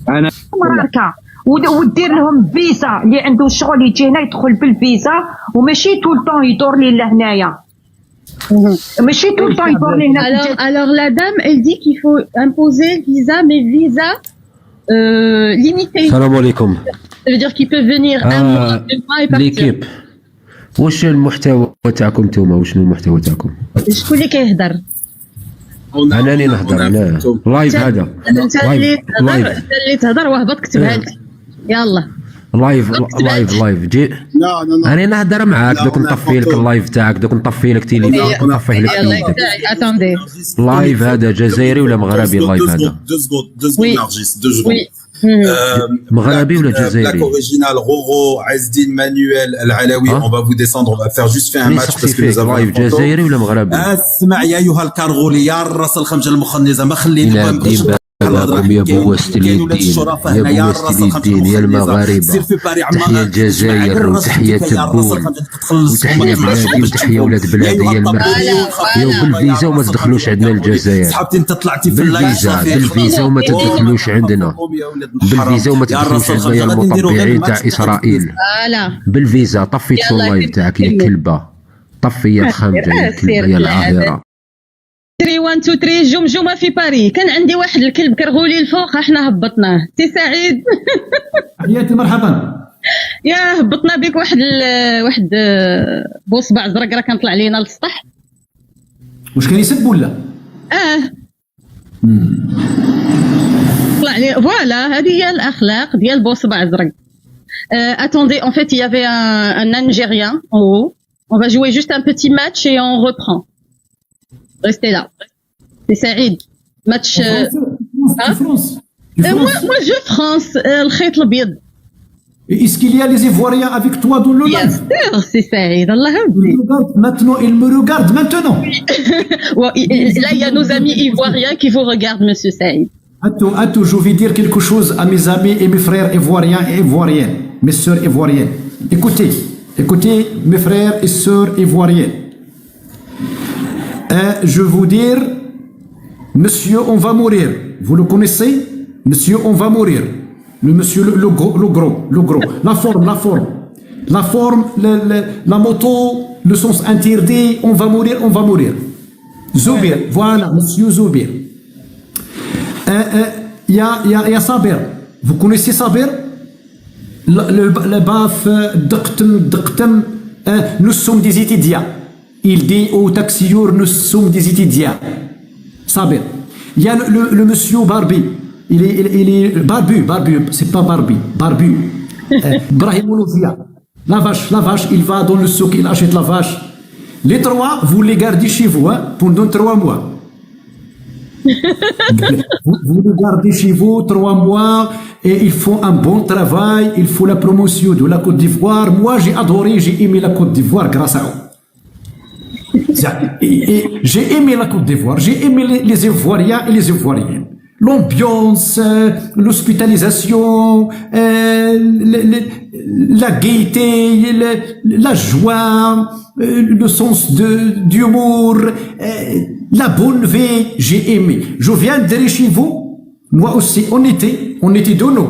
O: انا
Q: مراركه ودير لهم فيزا اللي عنده الشغل يجي هنا يدخل بالفيزا وماشي طول طون يدور لي لهنايا. ماشي طول طون يدور لي هنا.
H: Alors la dame elle dit qu'il faut imposer visa mais visa limité.
S: السلام عليكم.
H: Ça veut dire qu'ils peuvent venir un mois, 2 mois et partir.
S: ليكيب واش المحتوى تاعكم نتوما؟ وشنو المحتوى تاعكم؟
H: شكون اللي كيهضر؟
S: انا اللي نهضر، انا لايف هذا
H: انت اللي تهضر وهبط كتبها لك. يلا
S: لايف جي انا نهضر معاك دوك نطفي لك اللايف تاعك، دوك نطفي لك تيليفون، نطفيه لك تيليفون.
H: اتوندي
S: لايف هذا جزائري ولا مغربي؟ اللايف هذا مغربي ولا جزائري؟
A: Plaque originale Roro, Azdin, Manuel, Al-Alawi, on va vous descendre, on va faire juste faire un match parce que nous avons
S: لايف جزائري ولا مغربي؟
A: اسمع يا ايها الكرغولي يا الراس الخمجه المخنزه ما خليني
S: لكم يا بوست اليدين، يا بوست اليدين، يا المغاربة، تحية الجزائر وتحية تبون وتحية بلادي وتحية ولاد بلادي، يا المرحبا يا بالفيزا وما تدخلوش عندنا الجزائر، بالفيزا وما تدخلوش عندنا، بالفيزا وما تدخلوش عندنا يا المطبعين تاع إسرائيل، بالفيزا. طفي اللايف تاعك يا كلبة، طفي يا الخمجة يا كلبة يا العاهرة.
H: 3 1 2 3 جمجمه في باري. كان عندي واحد الكلب كرغولي الفوق، احنا هبطناه. سي سعيد
T: حياتي مرحبا.
H: يا هبطنا بك واحد بوصبع زرق راه كان طلع لينا للسطح.
T: واش كان يسب ولا؟
H: طلع لي فوالا. هذه هي الاخلاق ديال بوصبع زرق. Attendez, en fait, il y avait un Algérien en haut. On va jouer juste un petit match et on reprend. Restez là. C'est Saïd. Match.
T: France.
H: Moi, je France. الخيط الأبيض.
T: Est-ce qu'il y a les Ivoiriens avec toi dans le
H: live? Bien sûr, c'est Saïd. Allah Habib.
T: Maintenant, ils me regardent maintenant.
H: Là, il y a nos amis ivoiriens qui vous regardent, Monsieur Saïd.
T: Attends, je vais dire quelque chose à mes amis et mes frères ivoiriens et ivoiriennes, mes sœurs ivoiriennes. Écoutez, mes frères et sœurs ivoiriennes. Je vais vous dire, monsieur, on va mourir. Vous le connaissez? Monsieur, on va mourir. Le monsieur, le gros. La forme, la moto, le sens interdit, on va mourir. Zoubir, voilà, monsieur Zoubir. Il y a Saber. Vous connaissez Saber? Le baf, Dqtem, nous sommes des étudiants. Il dit aux taxieurs, nous sommes des étudiants. Saber. Il y a le monsieur Barbu. Il est Barbu, c'est pas Barbu. Brahimoulovia. La vache, il va dans le souk, il achète la vache. Les 3, vous les gardez chez vous pendant 3 mois. Vous les gardez chez vous 3 mois et ils font un bon travail. Il faut la promotion de la Côte d'Ivoire. Moi, j'ai aimé la Côte d'Ivoire grâce à eux. J'ai aimé la Côte d'Ivoire, j'ai aimé les Ivoiriens et les Ivoiriennes. L'ambiance, l'hospitalisation, la gaieté, la joie, le sens d'humour, la bonne vie, j'ai aimé. Je viendrai chez vous, moi aussi, on était de nous.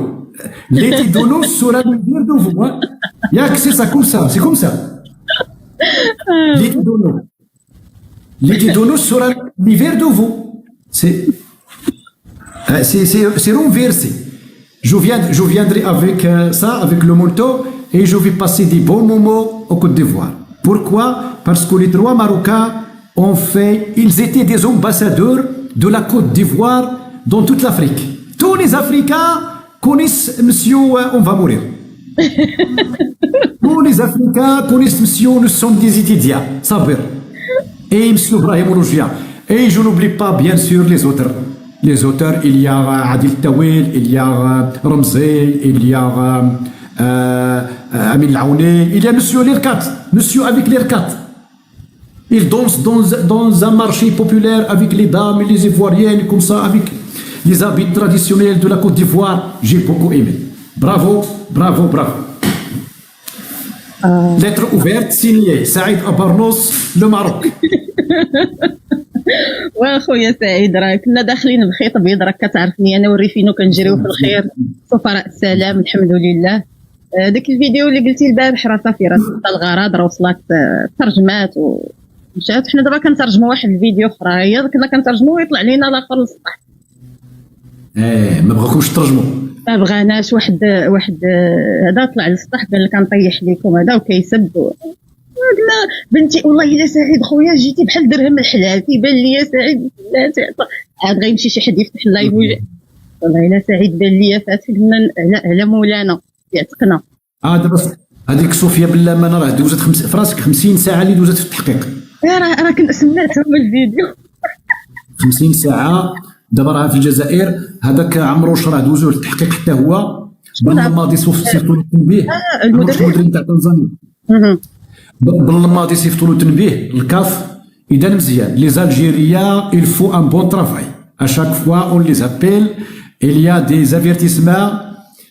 T: L'été de nous sera l'hiver de vous. Il y a que c'est ça comme ça, c'est comme ça. L'été de nous sera l'hiver de vous. C'est renversé. Je viendrai avec ça, avec le manteau, et je vais passer des bons moments au Côte d'Ivoire. Pourquoi? Parce que les 3 Marocains ils étaient des ambassadeurs de la Côte d'Ivoire dans toute l'Afrique. Tous les Africains connaissent monsieur, on va mourir. Tous les Africains connaissent monsieur, nous sommes des étudiants. Saber. Et monsieur Brahimoulovia. Et je n'oublie pas bien sûr les autres. Les auteurs, il y a Adil Tawil, il y a Ramzé, il y a Amin Laouné, il y a monsieur Lirkat, monsieur avec Lirkat. Il danse dans un marché populaire avec les dames et les Ivoiriennes, comme ça, avec les habits traditionnels de la Côte d'Ivoire. J'ai beaucoup aimé. Bravo. Lettre ouverte, signée Saïd Abarnos, le Maroc.
H: واخويا سعيد راه كنا داخلين بخيط ابيض، راك كتعرفني انا وريفينو كنجريو في الخير سفراء السلام الحمد لله. داك الفيديو اللي قلتي البارح راه صافي راه الغرض راه وصلت ترجمات ومشات. حنا دابا كنترجموا واحد الفيديو اخرى، هي كنا كنترجموا ويطلع لينا الاخر للسطح.
T: ما بغاكمش ترجموا.
H: ما بغاناش واحد هذا طلع للسطح قال لك نطيح لكم هذا وكيسب قلنا بنتي والله الا سعيد خويا جيتي بحال درهم الحلال كيبان لي يا سعيد عاد غيمشي شي حد يفتح اللايف والله الا سعيد بان لي فاتح قلنا على مولانا يعتقنا.
T: دابا هذيك صوفيا بالامانه راه دوزت في راسك 50 ساعه اللي دوزت في التحقيق.
H: راه كنت سمعتهم الفيديو
T: 50 ساعه. دابا راه في الجزائر هذاك عمروش راه دوزوه للتحقيق حتى هو بالماضي صيفطوا له التنبيه. المدير تاع تنزانيا بالماضي صيفطوا له تنبيه الكاف اذا مزيان لي زالجيريا il faut un bon travail à chaque fois on les appelle il y a des avertissements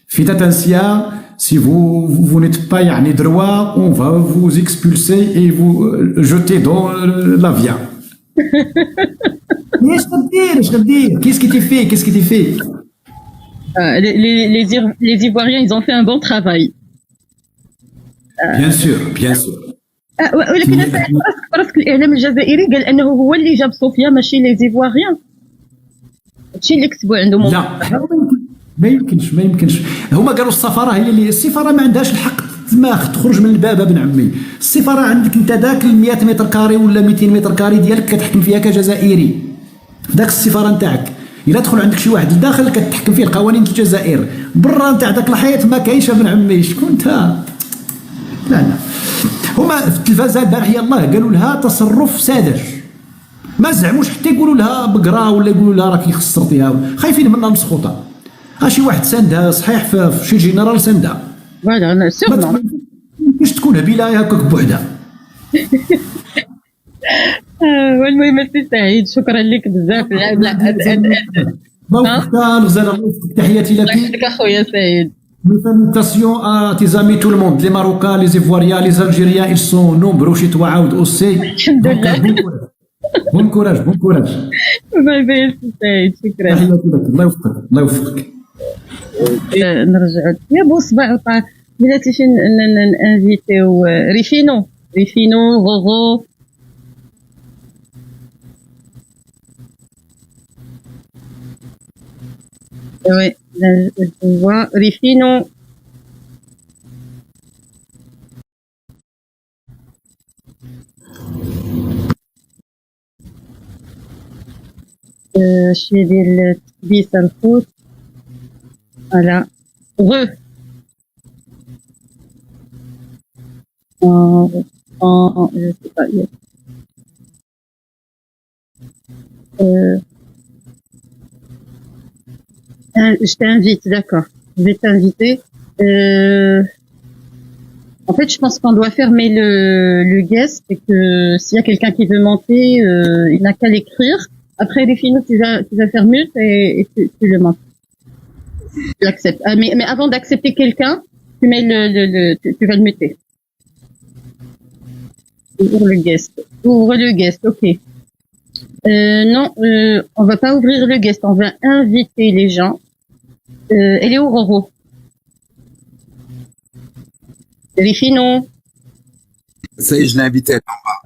T: faites attention si vous n'êtes pas يعني droit on va vous expulser et vous jeter dans l'avion. ايش غدير qu'est-ce qui t'est fait
H: les Ivoiriens ils ont fait un bon travail.
T: bien sûr
H: ولكن راسك الاعلام الجزائري قال انه هو اللي جاب صوفيا ماشي لي زيفواريان. هادشي اللي كتبوا عندهم.
T: لا ما يمكنش هما قالوا السفاره هي اللي السفاره ما عندهاش الحق تخرج من الباب ابن عمي. السفاره عندك انت ذاك 100 متر كاري ولا 200 متر كاري ديالك كتحكم فيها كجزائري في ذاك السفاره نتاعك. الا دخل عندك شي واحد لداخل كتحكم فيه القوانين الجزائر برا نتاع ذاك الحياه ما كاينش ابن عمي. شكون انت؟ لا هما في التلفازه البارح يلاه قالوا لها تصرف ساذج ما زعموش حتى يقولوا لها بقرا ولا يقولوا لها راكي خسرتيها خايفين منها مسخوطه. شي واحد ساندها صحيح في شي جنرال ساندها
H: فوالا انا سيغ
T: باش تكون هبيله هكاك بوحدها.
H: والمهم السي سعيد شكرا لك بزاف.
T: تحياتي لك.
H: الله يحفظك اخويا سعيد.
T: Salutations à tes amis tout le monde, les Marocains, les Ivoiriens, les Algériens, ils sont nombreux chez toi aussi. Bon courage.
H: باي باي سعيد شكرا.
T: تحياتي لك الله يوفقك.
H: نرجع يا بو صباع وطا بلاتي فين انفيتيو ريفينو غوغو oui je vois Rifino شي ديال التكبيس الخوت فوالا غو je sais pas je t'invite, d'accord. Je vais t'inviter. En fait, je pense qu'on doit fermer le guest et que s'il y a quelqu'un qui veut monter, il n'a qu'à l'écrire. Après, les finaux, tu vas faire mute et tu le montes. Tu l'acceptes. Mais avant d'accepter quelqu'un, tu mets tu vas le muter. Ouvre le guest, ok. Non, on va pas ouvrir le guest, on va inviter les gens. Elle est où, Roro? Rifino.
A: Ça y est, je l'ai invitée,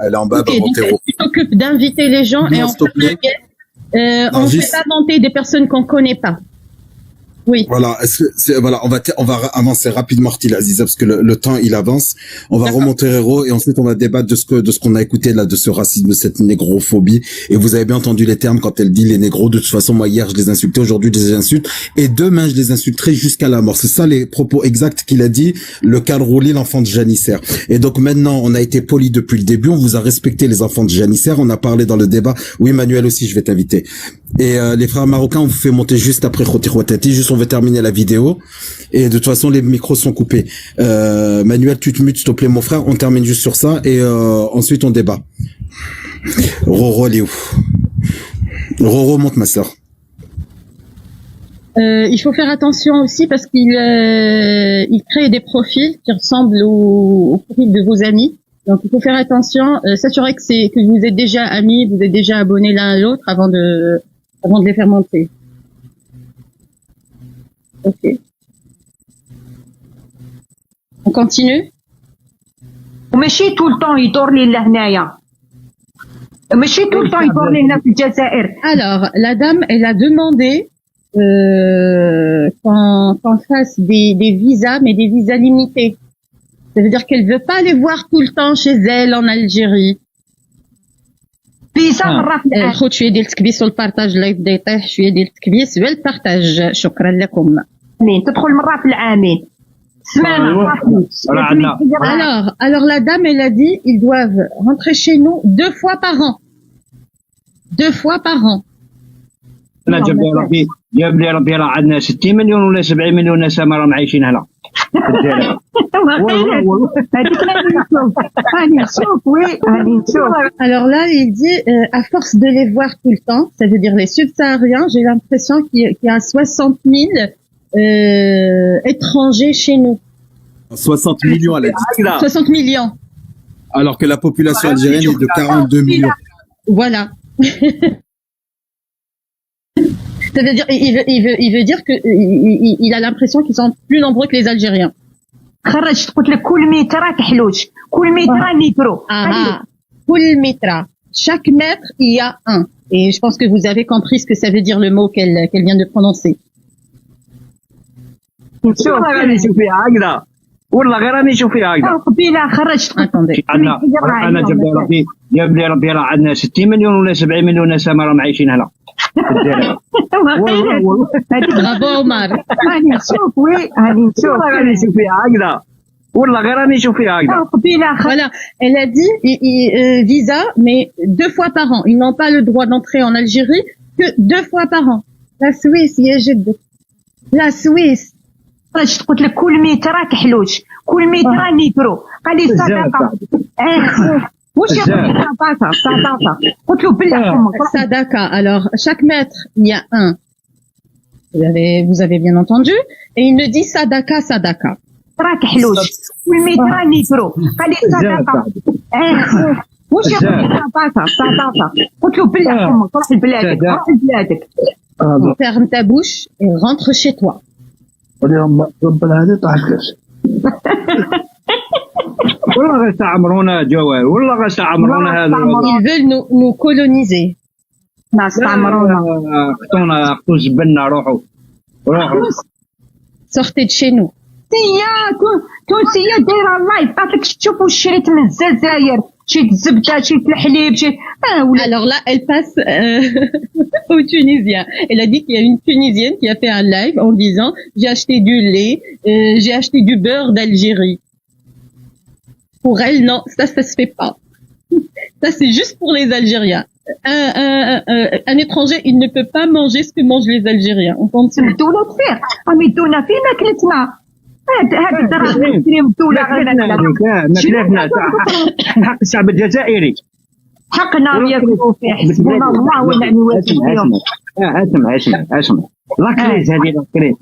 A: elle est en bas.
H: Okay, donc, tu t'occupes d'inviter les gens et on fait le guest. On ne fait pas monter des personnes qu'on connaît pas. Oui.
A: Voilà, voilà, on va avancer rapidement, Artil Aziza, parce que le temps il avance. On va remonter Héros et ensuite on va débattre de ce qu'on a écouté là, de ce racisme, de cette négrophobie. Et vous avez bien entendu les termes quand elle dit les négros. De toute façon, moi hier je les insultais, aujourd'hui je les insulte, et demain je les insulterai jusqu'à la mort. C'est ça les propos exacts qu'il a dit, le Kalrouli, l'enfant de Janissaire. Et donc maintenant, on a été poli depuis le début, on vous a respecté les enfants de Janissaire, on a parlé dans le débat. Oui, Manuel aussi, je vais t'inviter. Et les frères marocains, on vous fait monter juste après Khoti Khouatati, juste on va terminer la vidéo. Et de toute façon, les micros sont coupés. Manuel, tu te mutes, s'il te plaît, mon frère. On termine juste sur ça et ensuite on débat. Roro, elle est où? Roro, monte, ma sœur.
H: Il faut faire attention aussi parce qu'il crée des profils qui ressemblent au profil de vos amis. Donc il faut faire attention, s'assurer que vous êtes déjà amis, vous êtes déjà abonnés l'un à l'autre avant de les faire monter. Ok. On continue.
Q: وماشي طول طون يدور لنا هنايا ماشي طول طون يدور لنا في الجزائر.
H: Alors la dame elle a demandé qu'on fasse des visas, mais des visas limités. Ça veut dire qu'elle veut pas les voir tout le temps chez elle en Algérie.
Q: فيزا مرة في العام.
H: الخوت شويه ديال التكبيس والبارطاج لايف دا يطيح شويه ديال التكبيس والبارطاج. شكرا لكم.
Q: تدخل مرة في العامين.
H: Alors la dame, elle a dit, ils doivent rentrer chez nous 2 fois par an. 2 fois par an.
O: انا جاب لي ربي راه عندنا 60 مليون ولا 70 مليون نسمه راهم عايشين هنا في الجزائر.
H: Alors là, il dit, à force de les voir tout le temps, ça veut dire les subsahariens, j'ai l'impression qu'il y a 60 000 étrangers chez nous.
A: 60 millions, elle a dit.
H: 60 millions.
A: Alors que la population algérienne est de 42 millions.
H: Voilà. Ça veut dire, il veut dire que il a l'impression qu'ils sont plus nombreux que les Algériens.
Q: خرجت قلت لك كل متر كحلوش كل متر نيترو.
H: كل متر. Chaque mètre, il y a un. Et je pense que vous avez compris ce que ça veut dire le mot qu'elle vient de prononcer.
O: شوف راني نشوف فيها هكذا والله غير راني نشوف فيها هكذا.
Q: قبيله خرجت
O: انا جاب لي ربي راه عندنا 60 مليون ولا 70 مليون نسمه راهم عايشين هنا في الجزائر.
H: برافو عمر.
Q: راني نشوف راني
O: نشوف فيها هكذا والله غير راني نشوف فيها هكذا.
H: Voilà, elle a dit visa mais 2 fois par an. Ils n'ont pas le droit d'entrer en Algérie que 2 fois par an. La Suisse يا جد. La Suisse.
Q: خرجت قلت لك كل متر كحلوش كل متر نيترو قال لي صدقه. واش صدقه قلت له بالله
H: Sadaka. Alors chaque mètre il y a un. Vous avez bien entendu. Et il me dit sadaka.
Q: راه كحلوش كل متر نيترو قال لي صدقه. واش صدقه قلت له بالله روح لبلادك.
H: Ferme ta bouche et rentre chez toi.
O: واليوم رب العالمين طاحكش والله غيستعمرونا جوال والله غيستعمرونا هذا.
H: Ils veulent nous coloniser.
O: قطونا قطو زبلنا روحوا.
H: Sortez de chez nous.
Q: تونسيه دايره اللايف قالت لك شوفوا شريت من الجزائر شريت الزبده شريت الحليب شريت
H: Alors là elle passe aux Tunisiens. Elle a dit qu'il y a une Tunisienne qui a fait un live en disant j'ai acheté du lait, j'ai acheté du beurre d'Algérie. Pour elle non, ça se fait pas. Ça c'est juste pour les Algériens. Un étranger il ne peut pas manger ce que mangent les Algériens. On continue.
Q: هذا الدراهم كريم الدولة
O: ماكلتنا حق الشعب الجزائري
Q: حقنا ياكلوا فيه حسبنا الله ونعم الوكيل فيهم.
O: اسمع لاكريز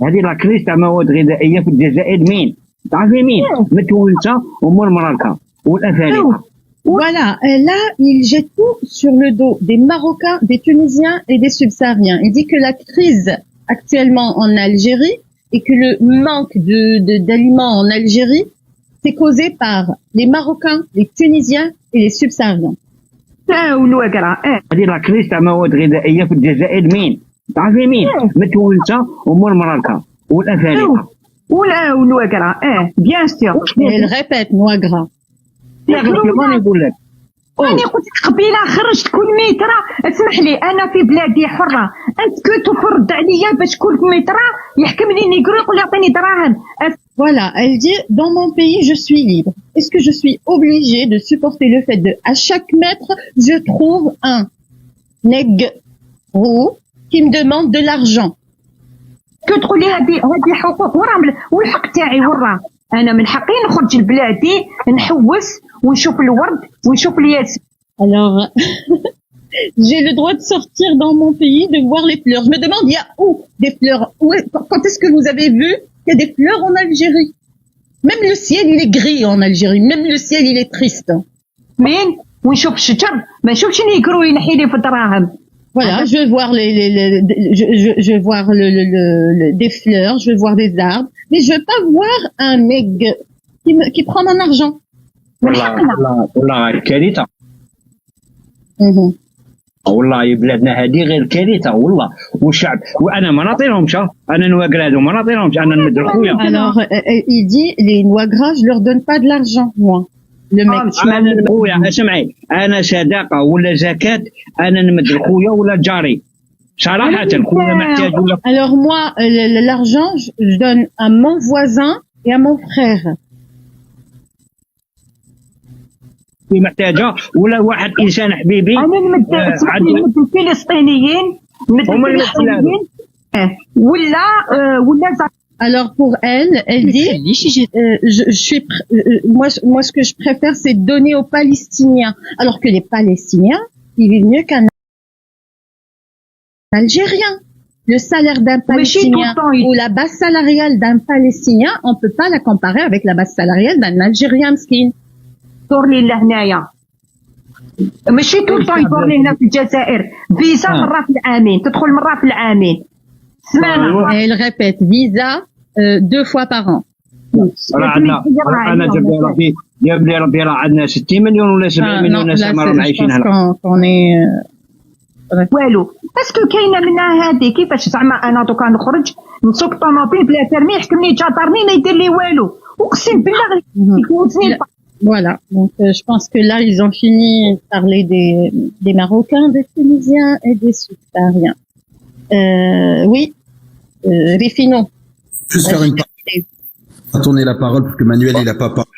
O: هذه لاكريز تاع مواد غذائية في الجزائر مين؟ تعرفي مين؟ متونسة ومرمركة والأفارقة.
H: Voilà, là, il jette tout sur le dos des Marocains, des Tunisiens et des Subsahariens. Il dit que la crise actuellement en Algérie et que le manque d'aliments en Algérie, c'est causé par les Marocains, les Tunisiens et les Subsahariens.
O: هذه لاكريز تاع مواد غذائية في الجزائر مين؟ تعرفي مين؟ متونسة ومرمركة والأفارقة.
Q: والوقرة بيان سور.
H: Elle répète Nouagra.
O: راني نقول لك.
Q: أنا قلت لك قبيله خرجت كل مترة. اسمح لي أنا في بلادي حرة. أنت كنت تفرض عليا باش كل مترة يحكم لي نيكرو يقول يعطيني دراهم.
H: Voilà, elle dit dans mon pays je suis libre. Est-ce que je suis obligée de supporter le fait de à chaque mètre je trouve un nègre qui me demande de l'argent.
Q: كتقول لي هذه حقوق والحق تاعي وراه. أنا من حقي نخرج لبلادي نحوس ونشوف الورد ونشوف الياسمين.
H: Alors, j'ai le droit de sortir dans mon pays, de voir les fleurs. Je me demande, il y a où des fleurs? Quand est-ce que vous avez vu qu'il y a des fleurs en Algérie? Même le ciel, il est gris en Algérie. Même le ciel, il est triste.
Q: مين ونشوف الشجر ما نشوفش نيكرو ينحي لي في الدراهم.
H: Voilà, je veux voir je veux voir des fleurs, je veux voir des arbres, mais je veux pas voir un mec qui prend mon argent.
O: والله كارثة. والله بلادنا هذه غير كارثه والله. والشعب وانا ما نعطيلهمش، انا نواقر هذو ما نعطيلهمش، انا نمد خويا.
H: Alors il dit les Nouagra je leur donne pas de l'argent moi. Le mec.
O: انا خويا اسمعي، انا صداقه ولا زكاه انا نمد خويا ولا جاري صراحه. خويا محتاج ولا.
H: Alors moi l'argent je donne à mon voisin et à mon frère.
O: محتاجه ولا واحد انسان حبيبي.
Q: انا نمد الفلسطينيين، نمد الفلسطينيين ولا
H: Alors pour elle dit moi ce que je préfère c'est donner aux Palestiniens, alors que les Palestiniens ils vivent mieux qu'un Algérien. Le salaire d'un Palestinien ou la base salariale d'un Palestinien, on peut pas la comparer avec la base salariale d'un Algérien مسكين.
Q: دور لي لهنايا ماشي طول طون يدور لي هنا في الجزائر. فيزا مرة في العامين، تدخل مرة في العامين سمانة.
H: Elle répète visa 2 fois par an.
O: راه عندنا انا جاب لي ربي راه عندنا 60 مليون ولا 70 مليون ناس راهم عايشين هنا.
Q: والو اسكو كاينه منها هذه كيفاش زعما انا دوكا نخرج نسوق طوموبيل بلا ترمي يحكمني جدرني ما يدير لي والو، اقسم بالله يفوتني.
H: Voilà, donc je pense que là ils ont fini de parler des Marocains, des Tunisiens et des Subsahariens. Oui, Rifino.
A: Juste faire une tourner la parole parce que Manuel il a pas parlé.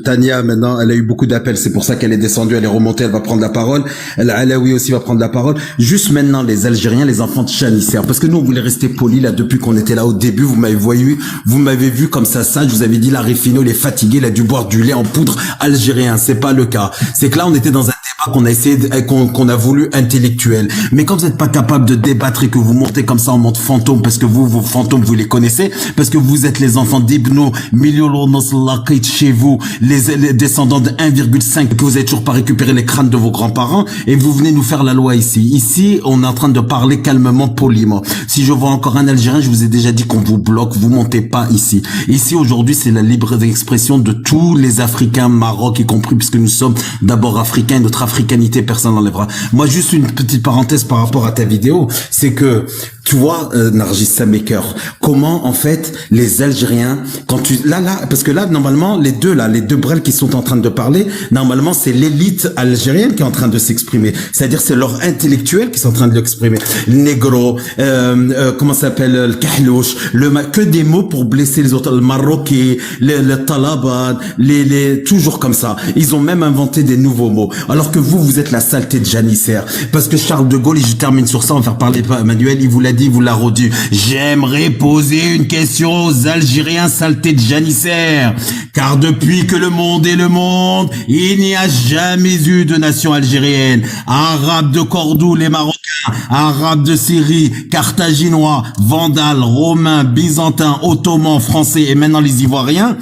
A: Tania maintenant elle a eu beaucoup d'appels, c'est pour ça qu'elle est descendue, elle est remontée, elle va prendre la parole. Alaoui aussi va prendre la parole. Juste maintenant les Algériens, les enfants de janissaires, parce que nous on voulait rester polis là depuis qu'on était là au début. Vous m'avez vu comme ça, je vous avais dit la Rifino il est fatigué, il a dû boire du lait en poudre algérien. C'est pas le cas. C'est que là on était dans un débat qu'on a essayé qu'on a voulu intellectuel. Mais quand vous n'êtes pas capable de débattre et que vous montez comme ça en mode fantôme, parce que vos fantômes vous les connaissez, parce que vous êtes les enfants d'Ibno chez vous, les descendants de 1,5, que vous avez toujours pas récupéré les crânes de vos grands-parents, et vous venez nous faire la loi ici. Ici, on est en train de parler calmement, poliment. Si je vois encore un Algérien, je vous ai déjà dit qu'on vous bloque, vous montez pas ici. Ici, aujourd'hui, c'est la libre expression de tous les Africains, Maroc y compris, puisque nous sommes d'abord Africains, notre africanité, personne n'enlèvera. Moi, juste une petite parenthèse par rapport à ta vidéo, c'est que, tu vois, Nargis, ça m'écoeure. Comment, en fait, les Algériens, quand tu, là, parce que là, normalement, les deux brels qui sont en train de parler, normalement, c'est l'élite algérienne qui est en train de s'exprimer. C'est-à-dire, c'est leurs intellectuels qui sont en train de l'exprimer. Le négro, comment ça s'appelle, le kahlouche, que des mots pour blesser les autres, le marocain, le talabad, toujours comme ça. Ils ont même inventé des nouveaux mots. Alors que vous êtes la saleté de janissaire. Parce que Charles de Gaulle, et je termine sur ça, on va faire parler Emmanuel, il vous l'a dit, il vous l'a redit. J'aimerais poser une question aux Algériens, saleté de janissaire. Car depuis que le monde est le monde, il n'y a jamais eu de nation algérienne. Arabes de Cordoue, les Marocains, Arabes de Syrie, Carthaginois, Vandales, Romains, Byzantins, Ottomans, Français et maintenant les Ivoiriens,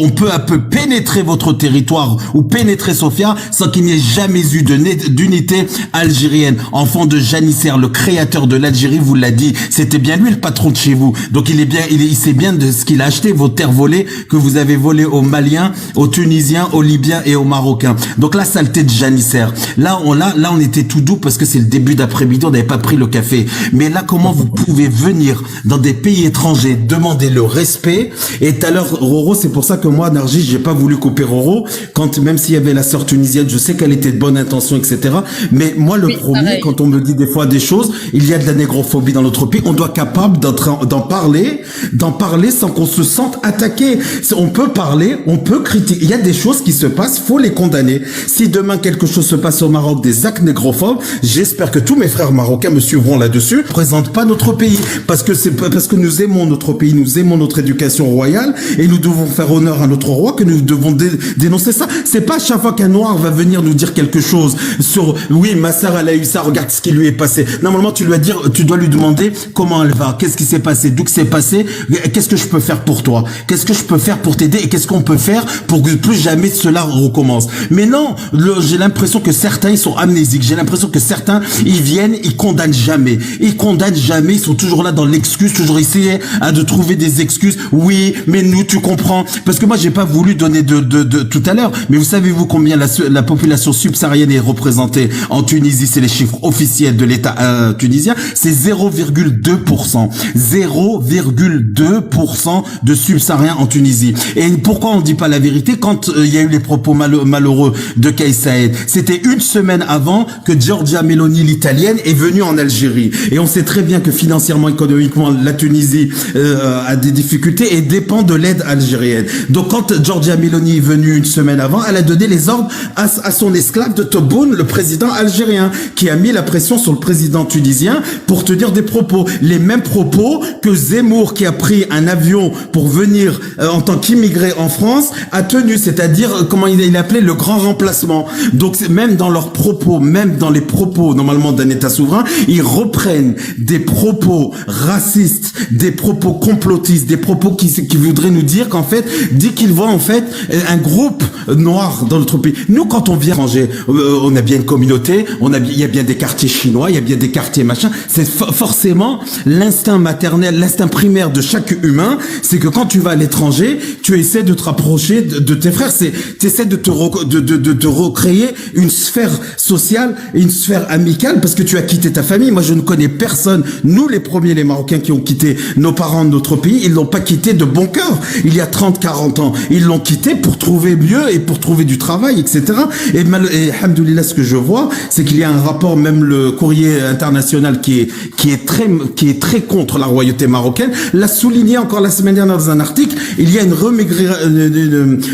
A: on peut à peu pénétrer votre territoire ou pénétrer Sofia sans qu'il n'y ait jamais eu d'unité algérienne. Enfant de janissaire, le créateur de l'Algérie vous l'a dit, c'était bien lui le patron de chez vous. Donc il sait bien de ce qu'il a acheté, vos terres volées que vous avez volées aux Maliens, aux Tunisiens, aux Libyens et aux Marocains. Donc la saleté de janissaire. Là on était tout doux parce que c'est le début d'après-midi, on n'avait pas pris le café. Mais là, comment vous pouvez venir dans des pays étrangers demander le respect? Et tout à l'heure, Roro, c'est pour ça que moi, Nargis, j'ai pas voulu couper Roro, même s'il y avait la sœur tunisienne, je sais qu'elle était de bonne intention, etc. Mais moi, le premier, pareil. Quand on me dit des fois des choses, il y a de la négrophobie dans notre pays, on doit être capable d'en parler sans qu'on se sente attaqué. On peut parler, on peut critiquer. Il y a des choses qui se passent, faut les condamner. Si demain quelque chose se passe au Maroc, des actes négrophobes, j'espère que tous mes frères marocains me suivront là-dessus. Ne présente pas notre pays parce que nous aimons notre pays, nous aimons notre éducation royale et nous devons faire honneur à notre roi que nous devons dénoncer ça. C'est pas chaque fois qu'un noir va venir nous dire quelque chose sur oui, ma sœur elle a eu ça, regarde ce qui lui est passé. Normalement tu dois lui demander comment elle va, qu'est-ce qui s'est passé, d'où que c'est passé, qu'est-ce que je peux faire pour toi, qu'est-ce que je peux faire pour t'aider et qu'est-ce qu'on peut faire pour que plus jamais cela recommence. Mais non, j'ai l'impression que certains ils sont amnésiques, j'ai l'impression que certains Ils viennent, ils condamnent jamais. Ils condamnent jamais, ils sont toujours là dans l'excuse, toujours essayer de trouver des excuses. Oui, mais nous, tu comprends. Parce que moi, j'ai pas voulu donner de tout à l'heure, mais vous savez-vous combien la population subsaharienne est représentée en Tunisie? C'est les chiffres officiels de l'État tunisien. C'est 0,2%. 0,2% de subsahariens en Tunisie. Et pourquoi on dit pas la vérité quand il y a eu les propos malheureux de Kais Saïed? C'était une semaine avant que Giorgia Meloni, l'italienne, est venue en Algérie. Et on sait très bien que financièrement, économiquement, la Tunisie a des difficultés et dépend de l'aide algérienne. Donc quand Giorgia Meloni est venue une semaine avant, elle a donné les ordres à son esclave de Tebboune, le président algérien, qui a mis la pression sur le président tunisien pour tenir des propos. Les mêmes propos que Zemmour, qui a pris un avion pour venir en tant qu'immigré en France, a tenu, c'est-à-dire, comment il appelait, le grand remplacement. Donc même dans leurs propos, même dans les propos normalement d'un État souverain, ils reprennent des propos racistes, des propos complotistes, des propos qui voudraient nous dire qu'en fait, dit qu'ils voient en fait un groupe noir dans notre pays. Nous, quand on vient manger, on a bien une communauté, il y a bien des quartiers chinois, il y a bien des quartiers machin. C'est forcément l'instinct maternel, l'instinct primaire de chaque humain, c'est que quand tu vas à l'étranger, tu essaies de te rapprocher de tes frères, tu essaies de te recréer une sphère sociale et une sphère amicale parce que tu as quitté ta famille. Moi, je ne connais personne. Nous, les premiers, les Marocains qui ont quitté nos parents de notre pays, ils l'ont pas quitté de bon cœur. Il y a 30, 40 ans. Ils l'ont quitté pour trouver mieux et pour trouver du travail, etc. Et alhamdoulilah, ce que je vois, c'est qu'il y a un rapport, même le Courrier international qui est très contre la royauté marocaine, l'a souligné encore la semaine dernière dans un article. Il y a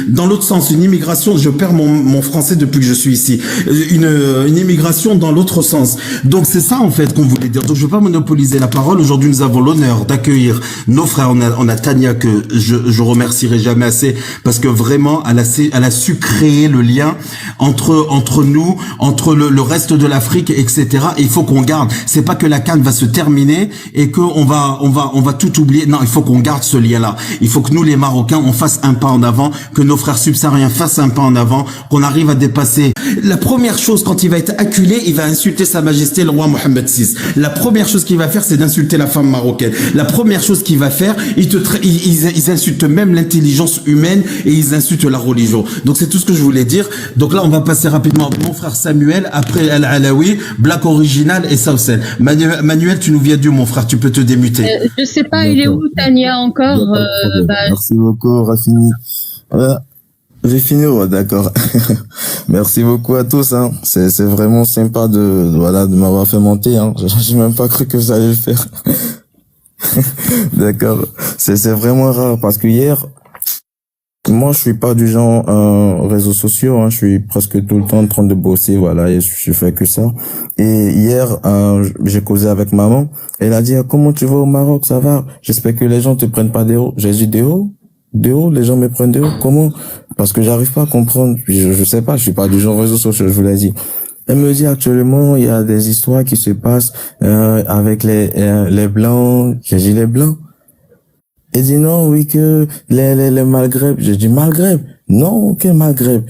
A: dans l'autre sens, une immigration, je perds mon français depuis que je suis ici, une immigration dans l'autre sens. Donc c'est ça en fait qu'on voulait dire. Donc je ne veux pas monopoliser la parole. Aujourd'hui, nous avons l'honneur d'accueillir nos frères. On a Tania que je remercierai jamais assez parce que vraiment elle a su créer le lien entre nous, entre le reste de l'Afrique, etc. Et il faut qu'on garde. C'est pas que la CAN va se terminer et que on va tout oublier. Non, il faut qu'on garde ce lien-là. Il faut que nous les Marocains on fasse un pas en avant, que nos frères subsahariens fassent un pas en avant, qu'on arrive à dépasser. La première chose quand il va être acculé, il va insulter Sa Majesté le roi Mohammed VI. La première chose qu'il va faire, c'est d'insulter la femme marocaine. La première chose qu'il va faire, ils insultent même l'intelligence humaine et ils insultent la religion. Donc c'est tout ce que je voulais dire. Donc là, on va passer rapidement mon frère Samuel, après Al-Alawi, Black Original et Saucel. Manuel, tu nous viens d'où, mon frère? Tu peux te démuter.
H: Je sais pas, il est où Tania encore?
N: Merci beaucoup, Rafini. Voilà. J'ai fini, ouais, d'accord. Merci beaucoup à tous, hein. C'est vraiment sympa de m'avoir fait monter, hein. J'ai même pas cru que ça allait le faire. D'accord. C'est vraiment rare parce que hier, moi, je suis pas du genre réseaux sociaux, hein. Je suis presque tout le temps en train de bosser, voilà, et je fais que ça. Et hier, j'ai causé avec maman. Elle a dit, comment tu vas au Maroc, ça va? J'espère que les gens te prennent pas des hauts. J'ai dit des hauts? De haut, les gens me prennent de haut. Comment? Parce que j'arrive pas à comprendre. Je sais pas, je suis pas du genre réseaux sociaux, je vous l'ai dit. Elle me dit actuellement, il y a des histoires qui se passent avec les blancs. J'ai dit les blancs. Elle dit non, oui que les Maghreb. J'ai dit Maghreb. Non, quel Maghreb?